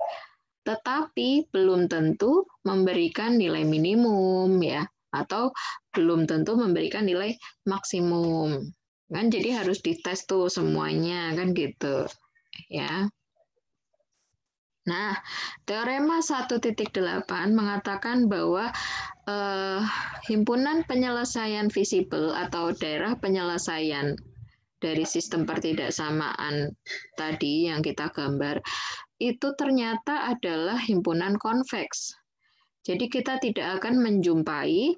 tetapi belum tentu memberikan nilai minimum, ya, atau belum tentu memberikan nilai maksimum. Kan jadi harus dites tuh semuanya, kan gitu, ya. Nah, teorema 1.8 mengatakan bahwa himpunan penyelesaian visible atau daerah penyelesaian dari sistem pertidaksamaan tadi yang kita gambar, itu ternyata adalah himpunan konveks. Jadi kita tidak akan menjumpai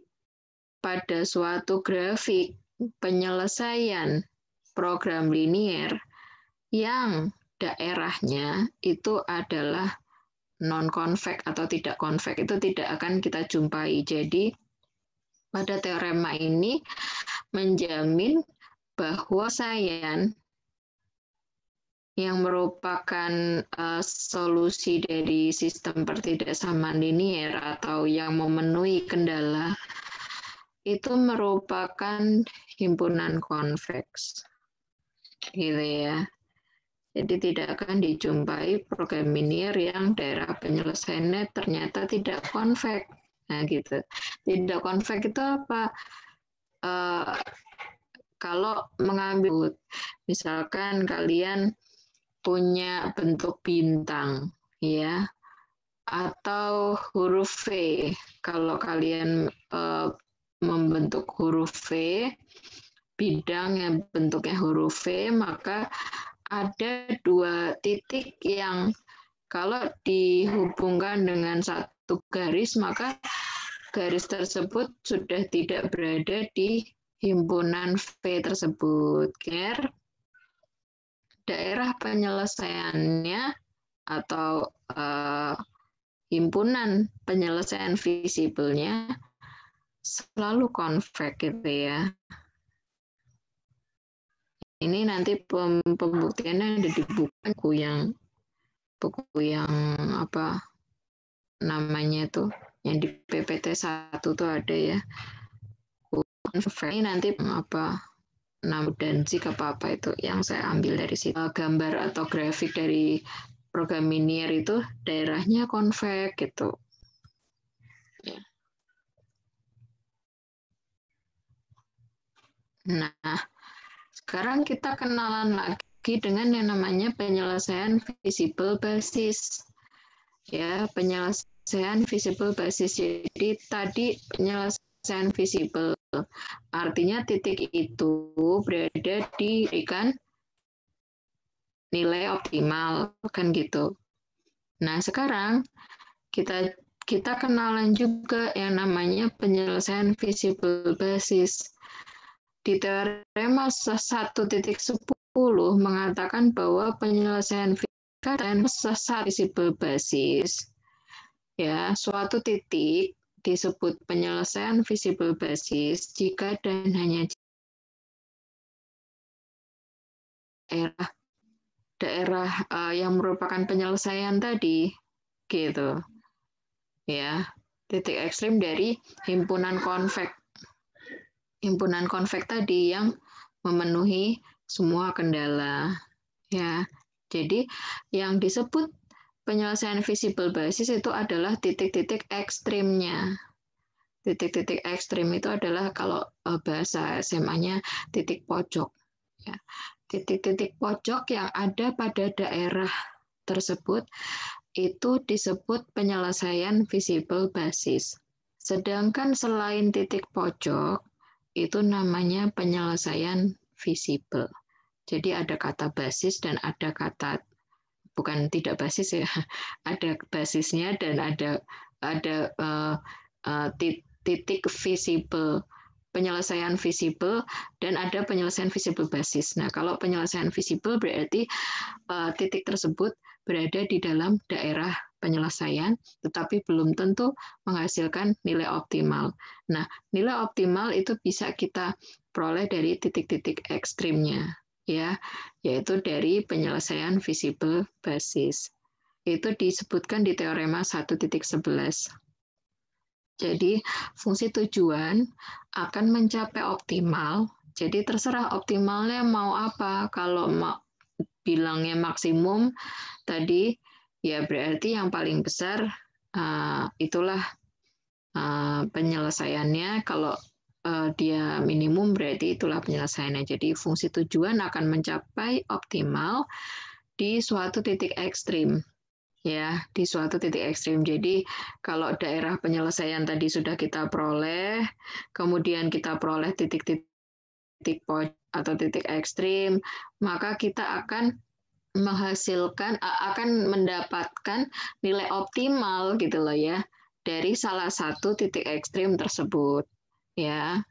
pada suatu grafik penyelesaian program linier yang daerahnya itu adalah non-konveks atau tidak konveks, itu tidak akan kita jumpai. Jadi pada teorema ini menjamin bahwa penyelesaian yang merupakan solusi dari sistem pertidaksamaan linier atau yang memenuhi kendala itu merupakan himpunan konveks, gitu ya. Jadi tidak akan dijumpai program linier yang daerah penyelesaiannya ternyata tidak konveks. Nah, gitu. Tidak konveks itu apa? Kalau mengambil, misalkan kalian punya bentuk bintang, ya, atau huruf V. Kalau kalian membentuk huruf V, bidang yang bentuknya huruf V, maka ada dua titik yang Kalau dihubungkan dengan satu garis, maka garis tersebut sudah tidak berada di himpunan V tersebut. Daerah penyelesaiannya atau himpunan penyelesaian visibelnya selalu konveks gitu ya. Ini nanti pembuktiannya ada di buku yang apa namanya itu, yang di PPT 1 tuh ada ya. Ini nanti apa dan jika apa itu yang saya ambil dari situ. Gambar atau grafik dari program Minier itu daerahnya konveks gitu. Ya. Nah, sekarang kita kenalan lagi dengan yang namanya penyelesaian visible basis. Ya, penyelesaian visible basis. Jadi tadi penyelesaian visible artinya titik itu berada di nilai optimal kan gitu. Nah, sekarang kita kenalan juga yang namanya penyelesaian visible basis. Di teorema 1.10 mengatakan bahwa penyelesaian visible basis, ya, suatu titik disebut penyelesaian visible basis jika dan hanya daerah yang merupakan penyelesaian tadi, gitu, ya, titik ekstrim dari himpunan konveks. Himpunan konveks tadi yang memenuhi semua kendala. Ya, jadi yang disebut penyelesaian visible basis itu adalah titik-titik ekstrimnya. Titik-titik ekstrim itu adalah kalau bahasa SMA-nya titik pojok. Ya. Titik-titik pojok yang ada pada daerah tersebut itu disebut penyelesaian visible basis. Sedangkan selain titik pojok, itu namanya penyelesaian visible. Jadi ada kata basis dan ada kata, bukan tidak basis ya, ada basisnya dan ada titik visible, penyelesaian visible dan ada penyelesaian visible basis. Nah, kalau penyelesaian visible berarti titik tersebut berada di dalam daerah penyelesaian, tetapi belum tentu menghasilkan nilai optimal. Nah, nilai optimal itu bisa kita peroleh dari titik-titik ekstrimnya, ya, yaitu dari penyelesaian visible basis. Itu disebutkan di teorema 1.11. Jadi, fungsi tujuan akan mencapai optimal. Jadi, terserah optimalnya mau apa. Kalau mau bilangnya maksimum tadi, ya berarti yang paling besar itulah penyelesaiannya. Kalau dia minimum berarti itulah penyelesaiannya. Jadi fungsi tujuan akan mencapai optimal di suatu titik ekstrim. Ya, di suatu titik ekstrim. Jadi kalau daerah penyelesaian tadi sudah kita peroleh, kemudian kita peroleh titik pojok atau titik ekstrim, maka kita akan mendapatkan nilai optimal gitu loh ya dari salah satu titik ekstrim tersebut ya.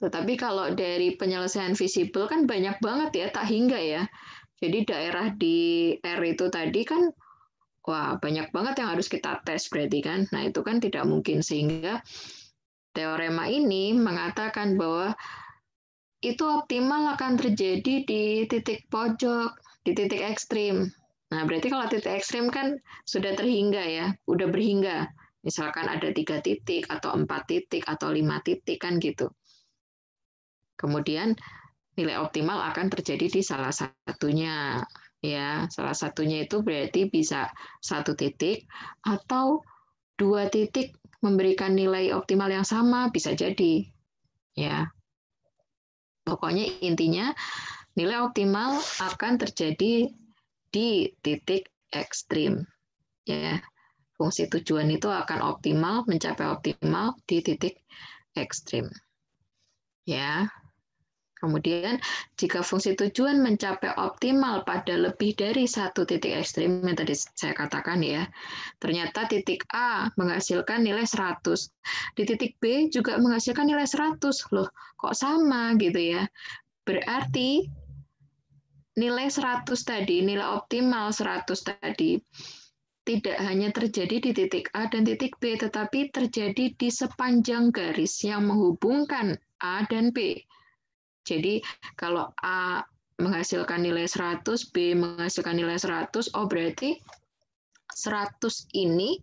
Tetapi kalau dari penyelesaian visible kan banyak banget ya, tak hingga ya. Jadi daerah di R itu tadi kan wah banyak banget yang harus kita tes berarti kan. Nah, itu kan tidak mungkin, sehingga teorema ini mengatakan bahwa itu optimal akan terjadi di titik pojok, di titik ekstrim. Nah, berarti kalau titik ekstrim kan sudah terhingga ya, udah berhingga. Misalkan ada 3 titik, atau 4 titik, atau 5 titik, kan gitu. Kemudian nilai optimal akan terjadi di salah satunya. Ya, salah satunya itu berarti bisa 1 titik, atau 2 titik memberikan nilai optimal yang sama, bisa jadi. Ya, pokoknya intinya nilai optimal akan terjadi di titik ekstrim. Ya, fungsi tujuan itu akan optimal, mencapai optimal di titik ekstrim. Ya, Kemudian, jika fungsi tujuan mencapai optimal pada lebih dari satu titik ekstrim, yang tadi saya katakan ya, ternyata titik A menghasilkan nilai 100, di titik B juga menghasilkan nilai 100. Loh, kok sama gitu ya? Berarti nilai 100 tadi, nilai optimal 100 tadi, tidak hanya terjadi di titik A dan titik B, tetapi terjadi di sepanjang garis yang menghubungkan A dan B. Jadi kalau A menghasilkan nilai 100, B menghasilkan nilai 100, oh berarti 100 ini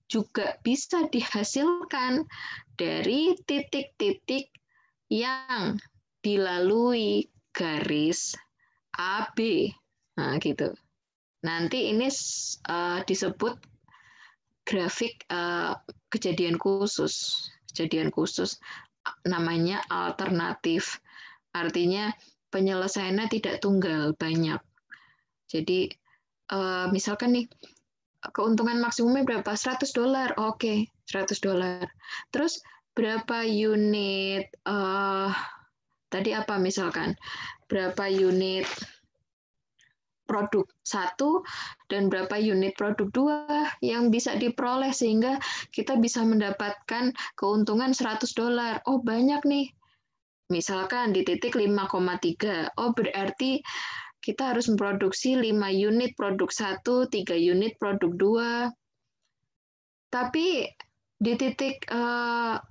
juga bisa dihasilkan dari titik-titik yang dilalui garis AB. Nah, gitu. Nanti ini disebut grafik kejadian khusus. Kejadian khusus namanya alternatif. Artinya penyelesaiannya tidak tunggal, banyak. Jadi misalkan nih keuntungan maksimumnya berapa? $100. Oke, $100. Terus berapa unit tadi apa misalkan? Berapa unit produk 1 dan berapa unit produk 2 yang bisa diperoleh sehingga kita bisa mendapatkan keuntungan $100. Oh, banyak nih. Misalkan di titik 5,3. Oh, berarti kita harus memproduksi 5 unit produk 1, 3 unit produk 2. Tapi di titik 0,1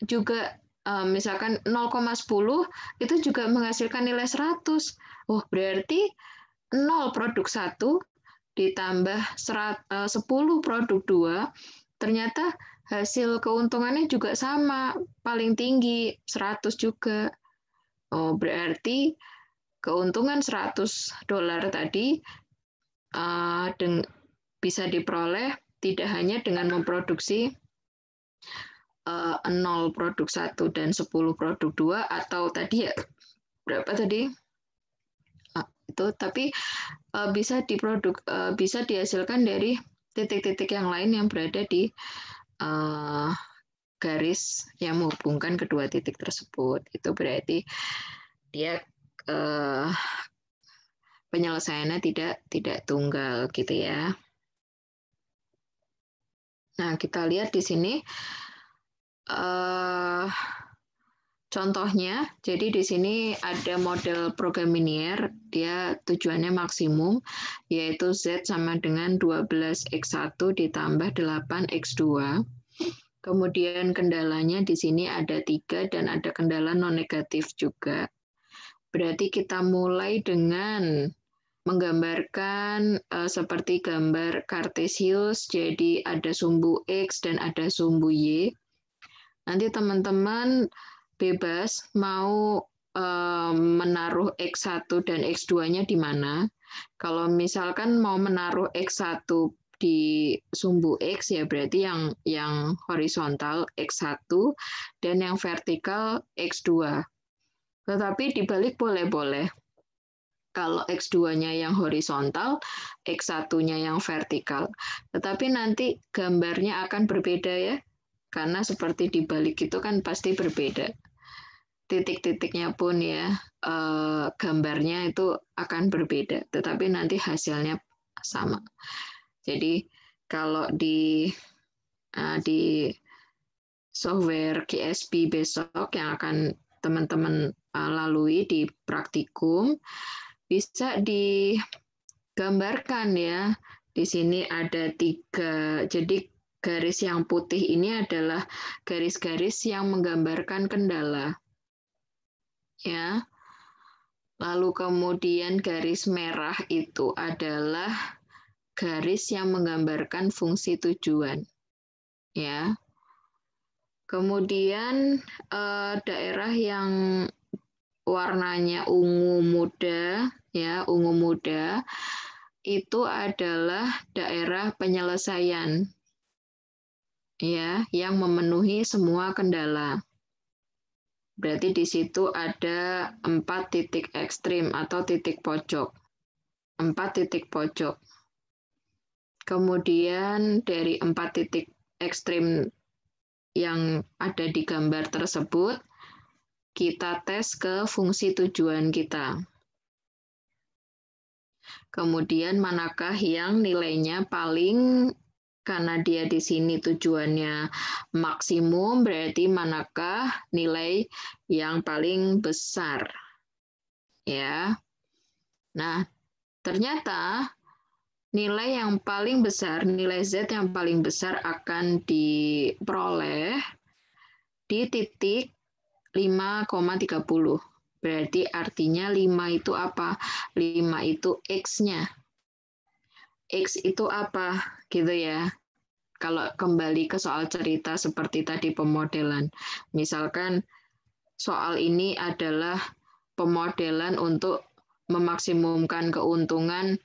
juga misalkan 0,10 itu juga menghasilkan nilai 100. Oh, berarti 0 produk 1 ditambah 10 produk 2, ternyata hasil keuntungannya juga sama, paling tinggi 100 juga. Oh, berarti keuntungan $100 tadi bisa diperoleh tidak hanya dengan memproduksi 0 produk 1 dan 10 produk 2 atau tadi ya berapa tadi? Itu tapi bisa dihasilkan dari titik-titik yang lain yang berada di garis yang menghubungkan kedua titik tersebut. Itu berarti dia penyelesaiannya tidak tunggal gitu ya. Nah, kita lihat di sini contohnya. Jadi di sini ada model program linear, dia tujuannya maksimum, yaitu Z sama dengan 12X1 ditambah 8X2. Kemudian kendalanya di sini ada 3 dan ada kendala non-negatif juga. Berarti kita mulai dengan menggambarkan seperti gambar Cartesius, jadi ada sumbu X dan ada sumbu Y. Nanti teman-teman bebas mau menaruh X1 dan X2-nya di mana. Kalau misalkan mau menaruh X1 di sumbu X ya berarti yang horizontal X1 dan yang vertikal X2. Tetapi dibalik boleh-boleh. Kalau X2-nya yang horizontal, X1-nya yang vertikal. Tetapi nanti gambarnya akan berbeda ya. Karena seperti dibalik itu kan pasti berbeda. Titik-titiknya pun ya, gambarnya itu akan berbeda. Tetapi nanti hasilnya sama. Jadi kalau di software GSP besok yang akan teman-teman lalui di praktikum, bisa digambarkan ya. Di sini ada 3. Jadi garis yang putih ini adalah garis-garis yang menggambarkan kendala. Ya. Lalu kemudian garis merah itu adalah garis yang menggambarkan fungsi tujuan. Ya. Kemudian daerah yang warnanya ungu muda, ya, ungu muda, itu adalah daerah penyelesaian, ya, yang memenuhi semua kendala. Berarti di situ ada 4 titik ekstrim atau titik pojok. 4 titik pojok. Kemudian dari 4 titik ekstrim yang ada di gambar tersebut kita tes ke fungsi tujuan kita. Kemudian manakah yang nilainya paling, karena dia di sini tujuannya maksimum, berarti manakah nilai yang paling besar. Ya. Nah, ternyata nilai yang paling besar, nilai Z yang paling besar akan diperoleh di titik 5,30. Berarti artinya 5 itu apa? 5 itu X-nya. X itu apa? Gitu ya. Kalau kembali ke soal cerita seperti tadi pemodelan. Misalkan soal ini adalah pemodelan untuk memaksimumkan keuntungan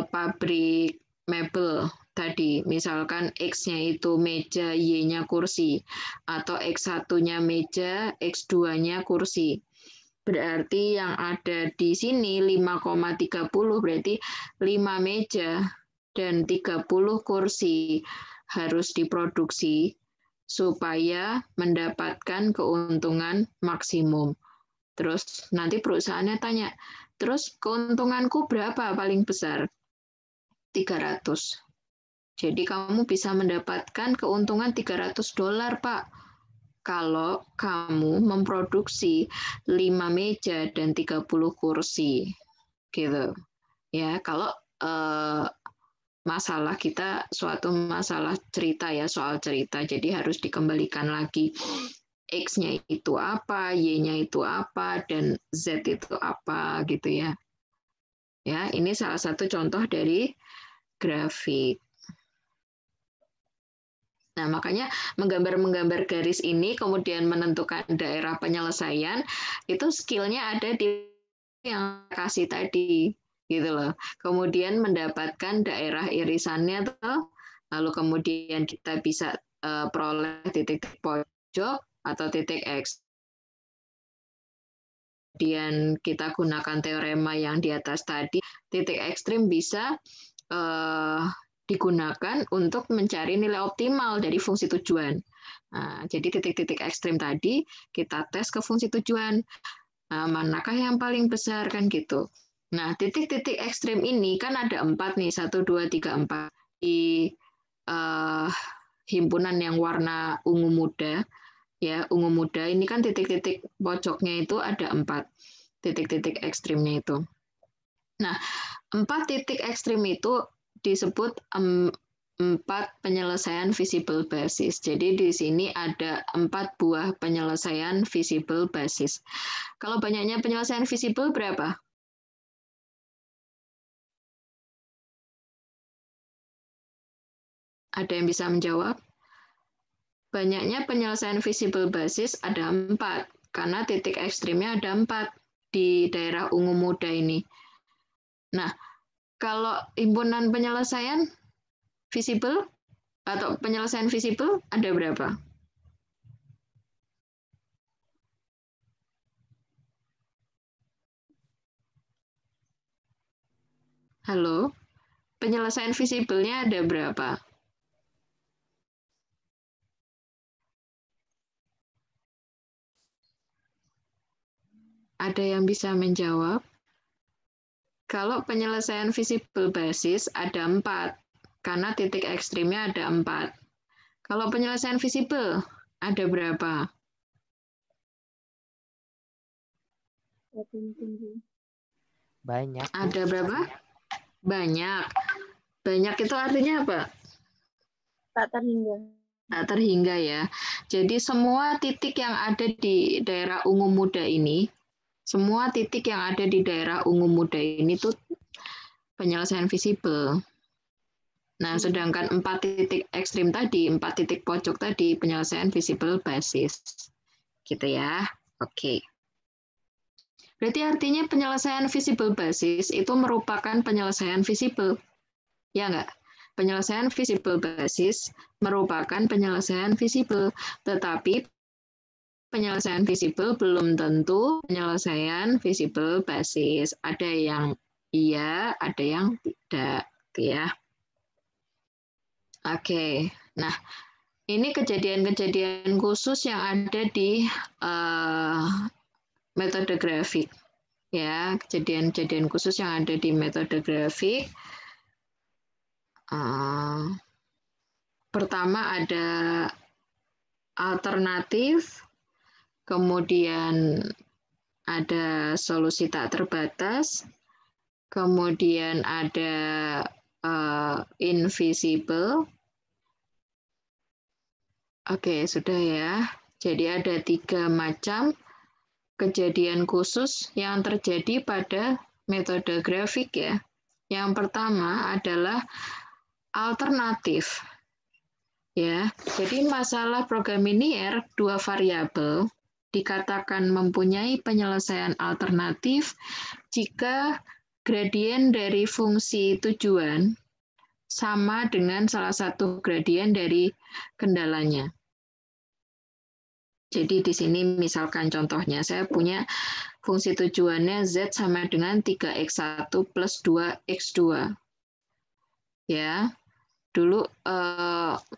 pabrik mebel tadi. Misalkan X-nya itu meja, Y-nya kursi. Atau X1-nya meja, X2-nya kursi. Berarti yang ada di sini 5,30 berarti 5 meja dan 30 kursi harus diproduksi supaya mendapatkan keuntungan maksimum. Terus nanti perusahaannya tanya, terus keuntunganku berapa paling besar? 300. Jadi kamu bisa mendapatkan keuntungan $300, Pak. Kalau kamu memproduksi 5 meja dan 30 kursi. Gitu. Ya, kalau masalah kita suatu masalah cerita ya, soal cerita. Jadi harus dikembalikan lagi. X-nya itu apa, Y-nya itu apa, dan Z itu apa gitu ya. Ya, ini salah satu contoh dari grafik. Nah, makanya menggambar garis ini, kemudian menentukan daerah penyelesaian, itu skillnya ada di yang kasih tadi, gitu loh. Kemudian mendapatkan daerah irisannya tuh, lalu kemudian kita bisa peroleh titik pojok atau titik X. Kemudian kita gunakan teorema yang di atas tadi, titik ekstrim bisa digunakan untuk mencari nilai optimal dari fungsi tujuan. Nah, jadi titik-titik ekstrim tadi kita tes ke fungsi tujuan. Nah, manakah yang paling besar kan gitu. Nah, titik-titik ekstrim ini kan ada 4 nih, 1, 2, 3, 4. Di himpunan yang warna ungu muda, ya ungu muda ini kan titik-titik pojoknya itu ada 4 titik-titik ekstrimnya itu. Nah, 4 titik ekstrim itu disebut 4 penyelesaian visible basis. Jadi di sini ada 4 buah penyelesaian visible basis. Kalau banyaknya penyelesaian visible berapa? Ada yang bisa menjawab? Banyaknya penyelesaian visible basis ada 4, karena titik ekstrimnya ada 4 di daerah ungu muda ini. Nah, kalau himpunan penyelesaian visible atau penyelesaian visible ada berapa? Halo? Penyelesaian visibelnya ada berapa? Ada yang bisa menjawab? Kalau penyelesaian visible basis ada 4, karena titik ekstrimnya ada 4. Kalau penyelesaian visible ada berapa? Banyak. Ada berapa? Banyak. Banyak itu artinya apa? Tak terhingga. Tak terhingga ya. Jadi semua titik yang ada di daerah ungu muda ini, semua titik yang ada di daerah ungu muda ini tuh penyelesaian visible. Nah, sedangkan 4 titik ekstrim tadi, 4 titik pojok tadi, penyelesaian visible basis. Gitu ya. Oke. Berarti artinya penyelesaian visible basis itu merupakan penyelesaian visible. Ya enggak? Penyelesaian visible basis merupakan penyelesaian visible. Tetapi penyelesaian visible belum tentu penyelesaian visible basis. Ada yang iya, ada yang tidak. Gitu ya. Oke, nah Ini kejadian-kejadian khusus yang ada di metode grafik. Ya, kejadian-kejadian khusus yang ada di metode grafik. Pertama ada alternatif, kemudian ada solusi tak terbatas, kemudian ada invisible. Oke, sudah ya. Jadi ada 3 macam kejadian khusus yang terjadi pada metode grafik ya. Yang pertama adalah alternatif. Ya, jadi masalah program linear 2 variabel dikatakan mempunyai penyelesaian alternatif jika gradien dari fungsi tujuan sama dengan salah satu gradien dari kendalanya. Jadi di sini misalkan contohnya saya punya fungsi tujuannya Z sama dengan 3x1 plus 2x2. Ya, dulu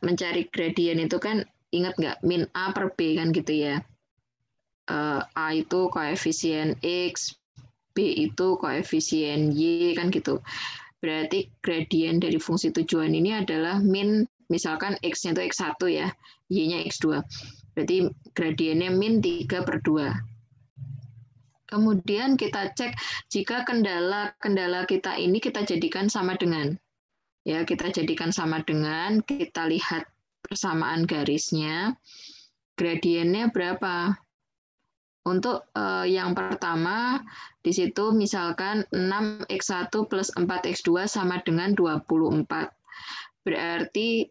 mencari gradien itu kan ingat nggak min A per B kan gitu ya. A itu koefisien X, B itu koefisien Y kan gitu. Berarti gradien dari fungsi tujuan ini adalah min, misalkan X-nya itu X1 ya, Y-nya X2. Berarti gradiennya min 3/2. Kemudian kita cek jika kendala kita ini kita jadikan sama dengan. Ya, kita jadikan sama dengan, kita lihat persamaan garisnya, gradiennya berapa? Untuk yang pertama, di situ misalkan 6x1 plus 4x2 sama dengan 24. Berarti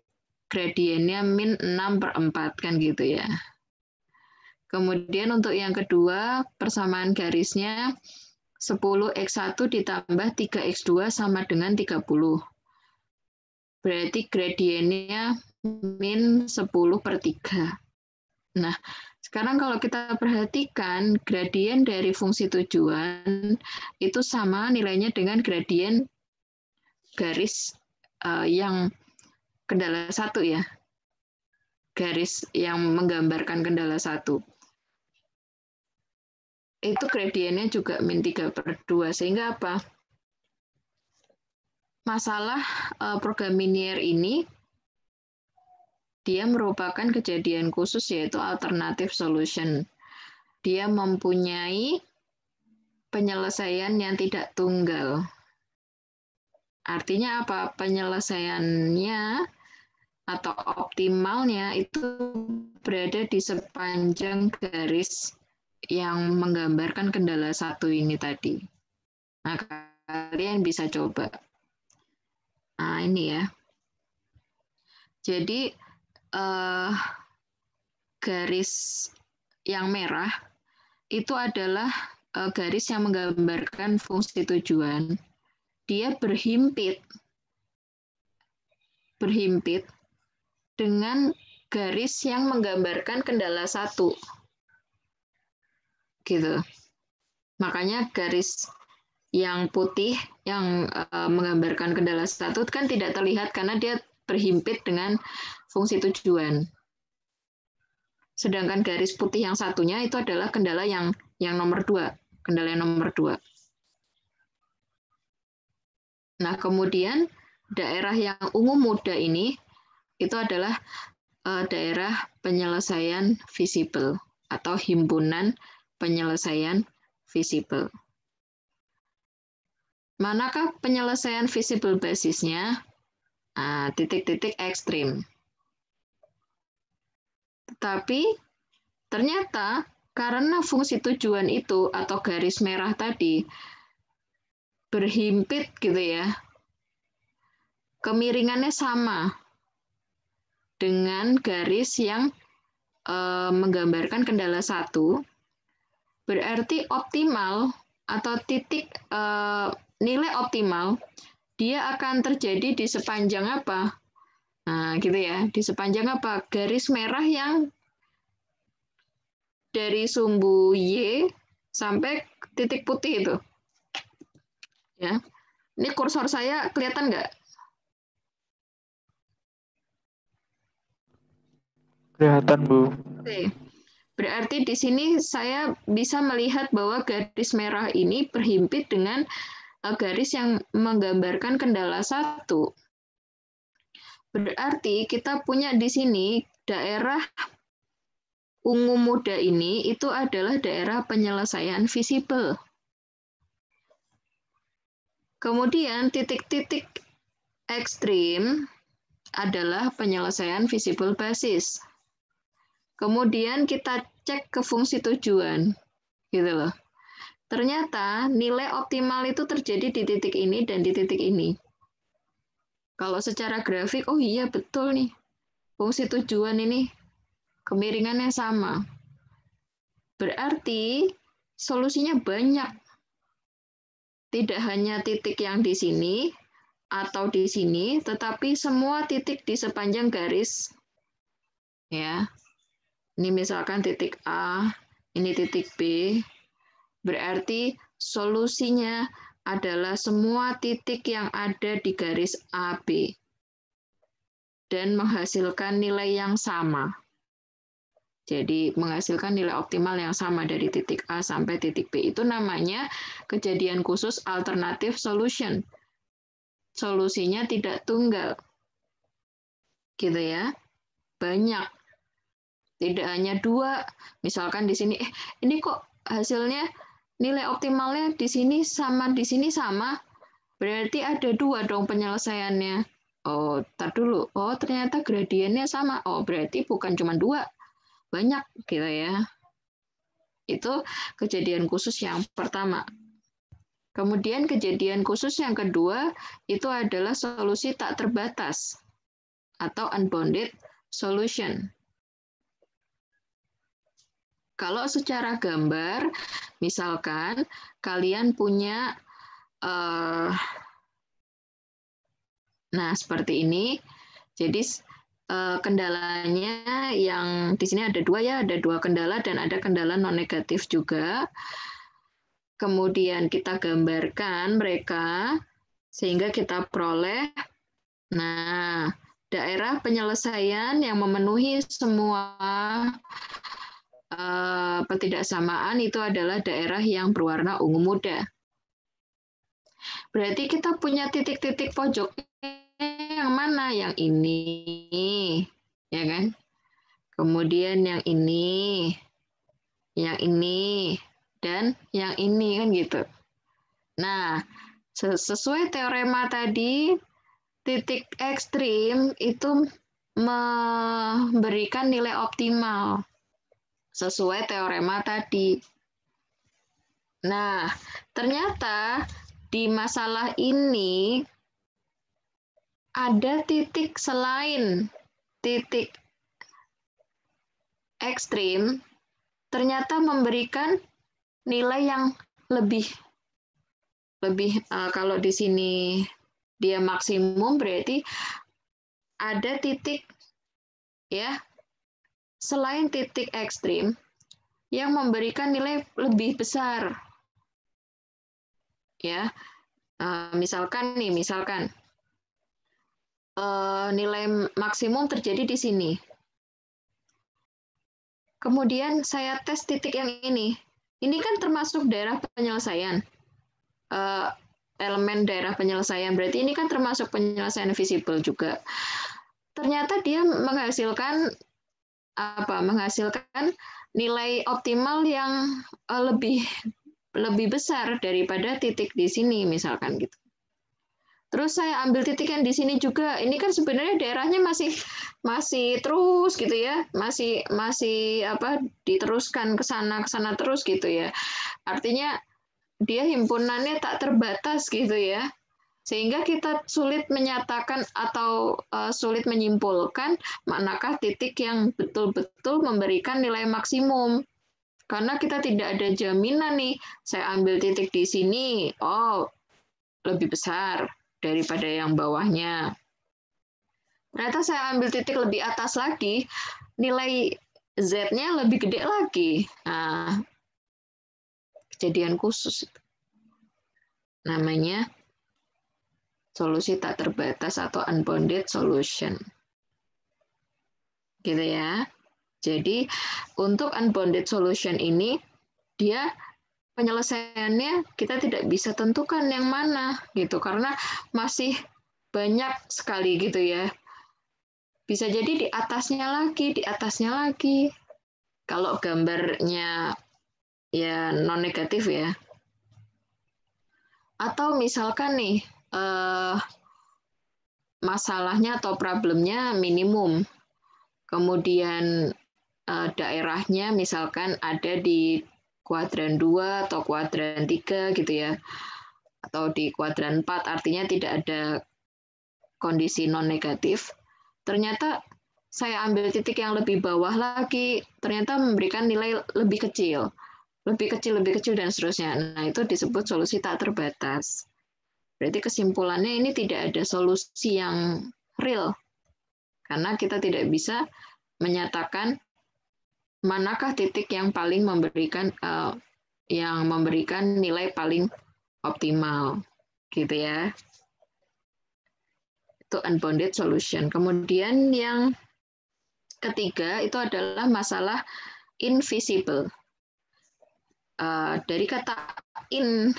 gradiennya min 6/4 kan gitu ya. Kemudian untuk yang kedua, persamaan garisnya 10x1 ditambah 3x2 sama dengan 30. Berarti gradiennya min 10/3. Nah, sekarang kalau kita perhatikan gradien dari fungsi tujuan itu sama nilainya dengan gradien garis yang kendala 1 ya. Garis yang menggambarkan kendala 1. Itu gradiennya juga min 3/2. Sehingga apa? Masalah program linear ini dia merupakan kejadian khusus yaitu alternative solution. Dia mempunyai penyelesaian yang tidak tunggal. Artinya apa? Penyelesaiannya atau optimalnya itu berada di sepanjang garis yang menggambarkan kendala 1 ini tadi. Nah, kalian bisa coba. Nah, ini ya. Jadi, garis yang merah itu adalah garis yang menggambarkan fungsi tujuan. Dia berhimpit dengan garis yang menggambarkan kendala 1. Gitu. Makanya garis yang putih yang menggambarkan kendala 1 kan tidak terlihat karena dia berhimpit dengan fungsi tujuan. Sedangkan garis putih yang satunya itu adalah kendala yang nomor 2, kendala yang nomor 2. Nah, kemudian daerah yang ungu muda ini itu adalah daerah penyelesaian visible atau himpunan penyelesaian visible. Manakah penyelesaian visible basisnya? Titik-titik ekstrim. Tetapi ternyata karena fungsi tujuan itu atau garis merah tadi berhimpit gitu ya, kemiringannya sama dengan garis yang menggambarkan kendala 1, berarti optimal atau titik nilai optimal dia akan terjadi di sepanjang apa? Nah, gitu ya, di sepanjang apa? Garis merah yang dari sumbu Y sampai titik putih itu. Ya. Ini kursor saya kelihatan nggak? Kelihatan, Bu. Oke. Berarti di sini saya bisa melihat bahwa garis merah ini berhimpit dengan garis yang menggambarkan kendala 1. Berarti kita punya di sini daerah ungu muda ini itu adalah daerah penyelesaian visible. Kemudian titik-titik ekstrim adalah penyelesaian visible basis. Kemudian kita cek ke fungsi tujuan, gitu loh. Ternyata nilai optimal itu terjadi di titik ini dan di titik ini. Kalau secara grafik, oh iya betul nih, fungsi tujuan ini kemiringannya sama. Berarti solusinya banyak. Tidak hanya titik yang di sini atau di sini, tetapi semua titik di sepanjang garis. Ya. Ini misalkan titik A, ini titik B. Berarti solusinya adalah semua titik yang ada di garis AB dan menghasilkan nilai yang sama. Jadi menghasilkan nilai optimal yang sama dari titik A sampai titik B. Itu namanya kejadian khusus alternative solution. Solusinya tidak tunggal. Gitu ya. Banyak. Tidak hanya 2. Misalkan di sini, ini kok hasilnya nilai optimalnya di sini sama. Berarti ada 2 dong penyelesaiannya. Oh, tar dulu. Oh, ternyata gradiennya sama. Oh, berarti bukan cuma 2. Banyak gitu ya. Itu kejadian khusus yang pertama. Kemudian kejadian khusus yang kedua itu adalah solusi tak terbatas atau unbounded solution. Kalau secara gambar, misalkan kalian punya, nah seperti ini. Jadi kendalanya yang di sini ada 2 ya, ada 2 kendala dan ada kendala non negatif juga. Kemudian kita gambarkan mereka sehingga kita peroleh. Nah, daerah penyelesaian yang memenuhi semua ketidaksamaan itu adalah daerah yang berwarna ungu muda. Berarti kita punya titik-titik pojoknya yang mana? Yang ini, ya kan? Kemudian yang ini, dan yang ini kan gitu. Nah, sesuai teorema tadi, titik ekstrim itu memberikan nilai optimal sesuai teorema tadi. Nah, ternyata di masalah ini ada titik selain titik ekstrim, ternyata memberikan nilai yang lebih kalau di sini dia maksimum, berarti ada titik ya selain titik ekstrim yang memberikan nilai lebih besar. Ya, misalkan nilai maksimum terjadi di sini. Kemudian saya tes titik yang ini. Ini kan termasuk daerah penyelesaian. Elemen daerah penyelesaian. Berarti ini kan termasuk penyelesaian visible juga. Ternyata dia menghasilkan nilai optimal yang lebih besar daripada titik di sini misalkan gitu. Terus saya ambil titik yang di sini juga. Ini kan sebenarnya daerahnya masih terus gitu ya. Masih diteruskan ke sana terus gitu ya. Artinya dia himpunannya tak terbatas gitu ya. Sehingga kita sulit menyatakan atau sulit menyimpulkan manakah titik yang betul-betul memberikan nilai maksimum. Karena kita tidak ada jaminan nih, saya ambil titik di sini, oh lebih besar daripada yang bawahnya. Ternyata saya ambil titik lebih atas lagi, nilai Z-nya lebih gede lagi. Nah, kejadian khusus. Namanya solusi tak terbatas atau unbounded solution. Gitu ya. Jadi untuk unbounded solution ini dia penyelesaiannya kita tidak bisa tentukan yang mana gitu karena masih banyak sekali gitu ya. Bisa jadi di atasnya lagi, di atasnya lagi. Kalau gambarnya ya non negatif ya. Atau misalkan nih masalahnya atau problemnya minimum. Kemudian daerahnya misalkan ada di kuadran 2 atau kuadran 3 gitu ya. Atau di kuadran 4 artinya tidak ada kondisi non negatif. Ternyata saya ambil titik yang lebih bawah lagi, ternyata memberikan nilai lebih kecil, dan seterusnya. Nah, itu disebut solusi tak terbatas. Berarti kesimpulannya ini tidak ada solusi yang real, karena kita tidak bisa menyatakan manakah titik yang paling memberikan nilai paling optimal, gitu ya. Itu unbounded solution. Kemudian yang ketiga itu adalah masalah invisible. Dari kata in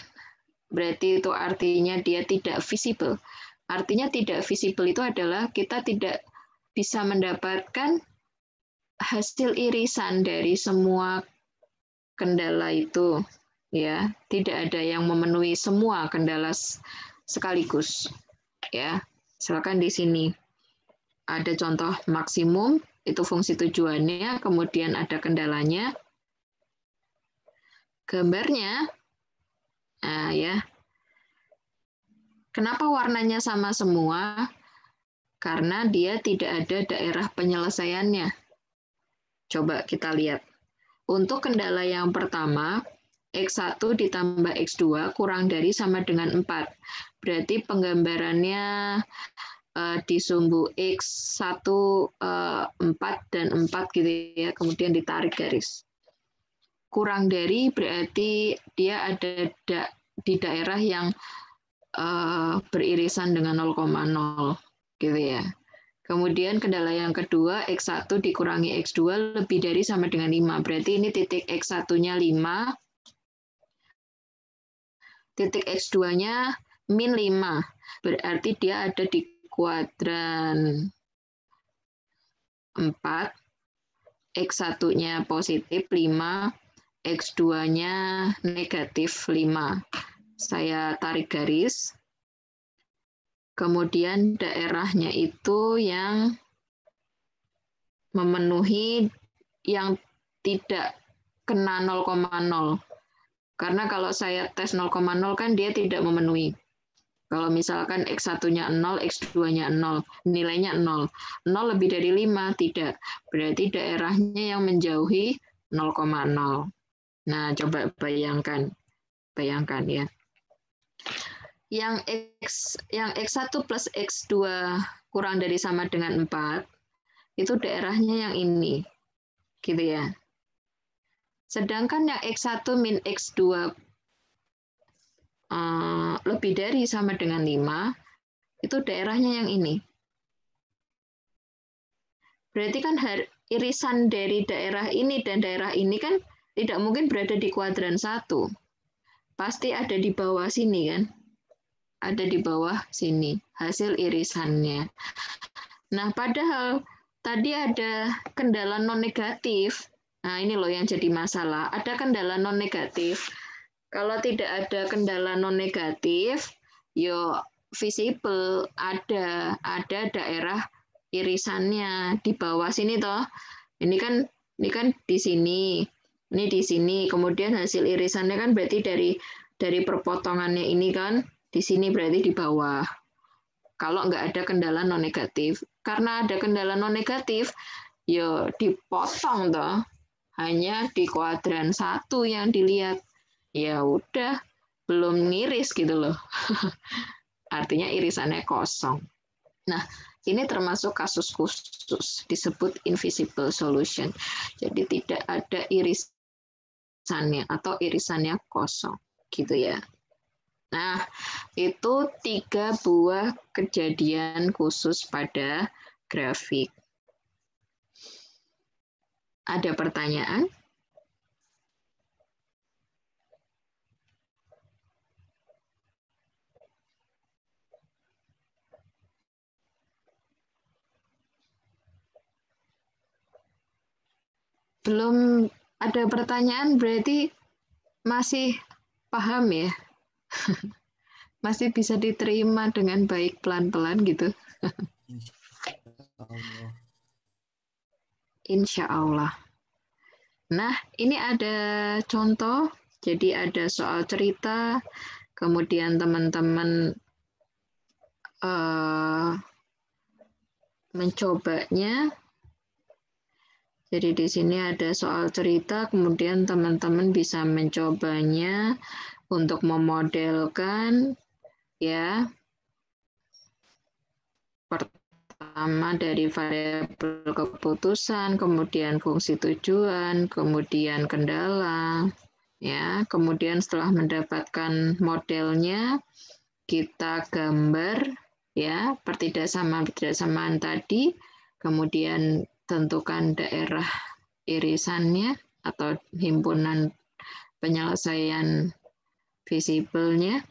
berarti itu artinya dia tidak visible. Artinya tidak visible itu adalah kita tidak bisa mendapatkan hasil irisan dari semua kendala itu, ya. Tidak ada yang memenuhi semua kendala sekaligus, ya. Silakan di sini ada contoh maksimum, itu fungsi tujuannya, kemudian ada kendalanya. Gambarnya, nah ya. Kenapa warnanya sama semua? Karena dia tidak ada daerah penyelesaiannya. Coba kita lihat. Untuk kendala yang pertama, X1 ditambah X2 kurang dari sama dengan 4. Berarti penggambarannya di sumbu X1 4 dan 4 gitu ya, kemudian ditarik garis. Kurang dari berarti dia ada di daerah yang beririsan dengan 0,0 gitu ya. Kemudian kendala yang kedua, X1 dikurangi X2 lebih dari sama dengan 5. Berarti ini titik X1-nya 5, titik X2-nya min 5. Berarti dia ada di kuadran 4, X1-nya positif 5, X2-nya negatif 5. Saya tarik garis. Kemudian daerahnya itu yang memenuhi yang tidak kena 0,0. Karena kalau saya tes 0,0 kan dia tidak memenuhi. Kalau misalkan X1-nya 0, X2-nya 0, nilainya 0. 0 lebih dari 5, tidak. Berarti daerahnya yang menjauhi 0,0. Nah, coba bayangkan ya. Yang X1 plus X2 kurang dari sama dengan 4, itu daerahnya yang ini. Gitu ya. Sedangkan yang X1 min X2 lebih dari sama dengan 5, itu daerahnya yang ini. Berarti kan irisan dari daerah ini dan daerah ini kan tidak mungkin berada di kuadran 1. Pasti ada di bawah sini kan. Ada di bawah sini hasil irisannya. Nah, padahal tadi ada kendala non negatif. Nah, ini loh yang jadi masalah. Ada kendala non negatif. Kalau tidak ada kendala non negatif, yo visible ada daerah irisannya di bawah sini toh. Ini kan di sini. Ini di sini. Kemudian hasil irisannya kan berarti dari perpotongannya ini kan di sini berarti di bawah. Kalau nggak ada kendala non negatif. Karena ada kendala non negatif, yo dipotong toh. Hanya di kuadran 1 yang dilihat. Ya udah, belum ngiris gitu loh. Artinya irisannya kosong. Nah, ini termasuk kasus khusus, disebut invisible solution. Jadi tidak ada irisannya atau irisannya kosong, gitu ya. Nah, itu 3 buah kejadian khusus pada grafik. Ada pertanyaan? Belum ada pertanyaan berarti masih paham ya? Masih bisa diterima dengan baik pelan-pelan gitu? Allah. Insya Allah. Nah, ini ada contoh. Jadi ada soal cerita, kemudian teman-teman mencobanya. Jadi di sini ada soal cerita, kemudian teman-teman bisa mencobanya untuk memodelkan ya. Pertama dari variabel keputusan, kemudian fungsi tujuan, kemudian kendala, ya. Kemudian setelah mendapatkan modelnya, kita gambar ya pertidaksamaan tadi, kemudian tentukan daerah irisannya atau himpunan penyelesaian visibelnya,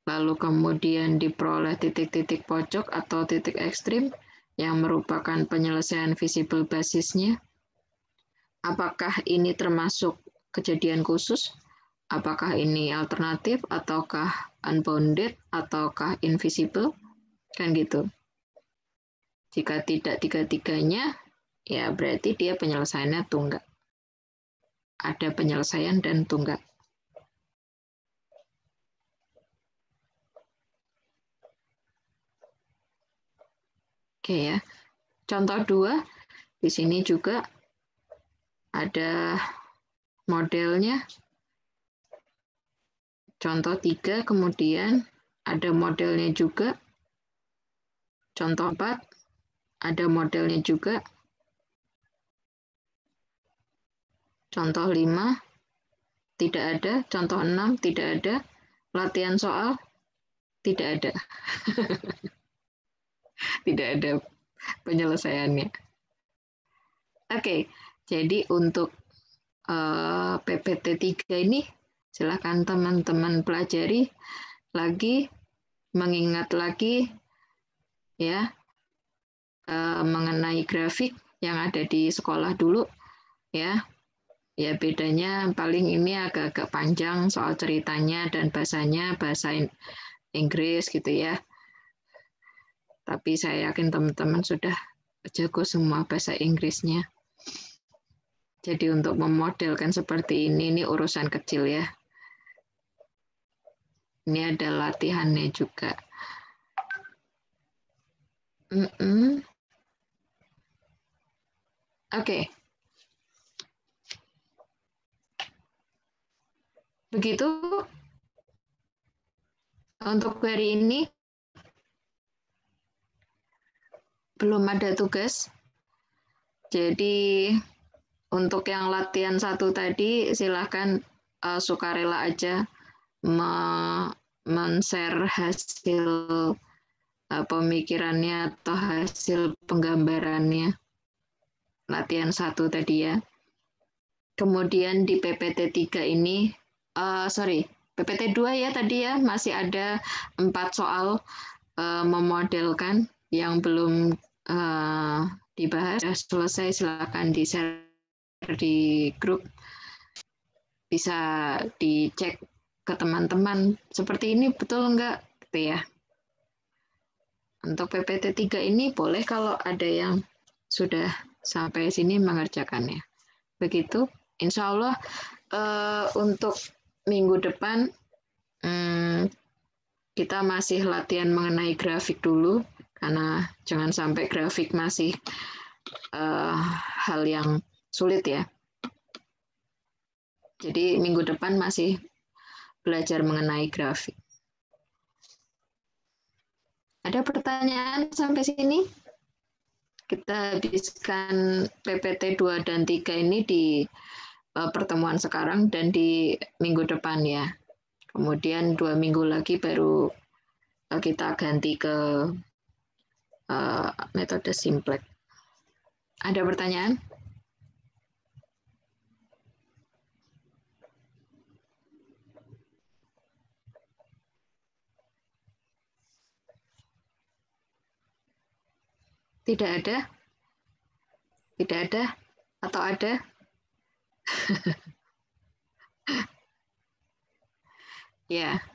lalu kemudian diperoleh titik-titik pojok atau titik ekstrim yang merupakan penyelesaian visibel basisnya. Apakah ini termasuk kejadian khusus? Apakah ini alternatif, ataukah unbounded, ataukah invisible? Kan gitu. Jika tidak tiga-tiganya, ya berarti dia penyelesaiannya tunggal. Ada penyelesaian dan tunggal. Oke ya. Contoh 2, di sini juga ada modelnya. Contoh 3, kemudian ada modelnya juga. Contoh 4, ada modelnya juga. Contoh 5, tidak ada. Contoh 6, tidak ada. Latihan soal, tidak ada. Tidak ada penyelesaiannya. Oke, jadi untuk PPT 3 ini, silakan teman-teman pelajari lagi, mengingat lagi ya mengenai grafik yang ada di sekolah dulu ya. Ya bedanya paling ini agak-agak panjang soal ceritanya dan bahasanya bahasa Inggris gitu ya. Tapi saya yakin teman-teman sudah jago semua bahasa Inggrisnya. Jadi untuk memodelkan seperti ini urusan kecil ya. Ini ada latihannya juga. Oke. Begitu untuk hari ini. Belum ada tugas. Jadi untuk yang latihan 1 tadi silahkan sukarela aja men-share hasil pemikirannya atau hasil penggambarannya. Latihan 1 tadi ya. Kemudian di PPT 3 ini, PPT 2 ya tadi ya, masih ada 4 soal memodelkan yang belum dibahas. Sudah selesai, silakan di-share di grup. Bisa dicek ke teman-teman, seperti ini betul enggak? Gitu ya. Untuk PPT 3 ini boleh kalau ada yang sudah sampai sini mengerjakannya. Begitu, insya Allah untuk minggu depan kita masih latihan mengenai grafik dulu, karena jangan sampai grafik masih hal yang sulit ya. Jadi minggu depan masih belajar mengenai grafik. Ada pertanyaan sampai sini? Kita habiskan PPT 2 dan 3 ini di pertemuan sekarang dan di minggu depan ya. Kemudian 2 minggu lagi baru kita ganti ke metode simplex. Ada pertanyaan? Tidak ada? Tidak ada? Atau ada? Ya.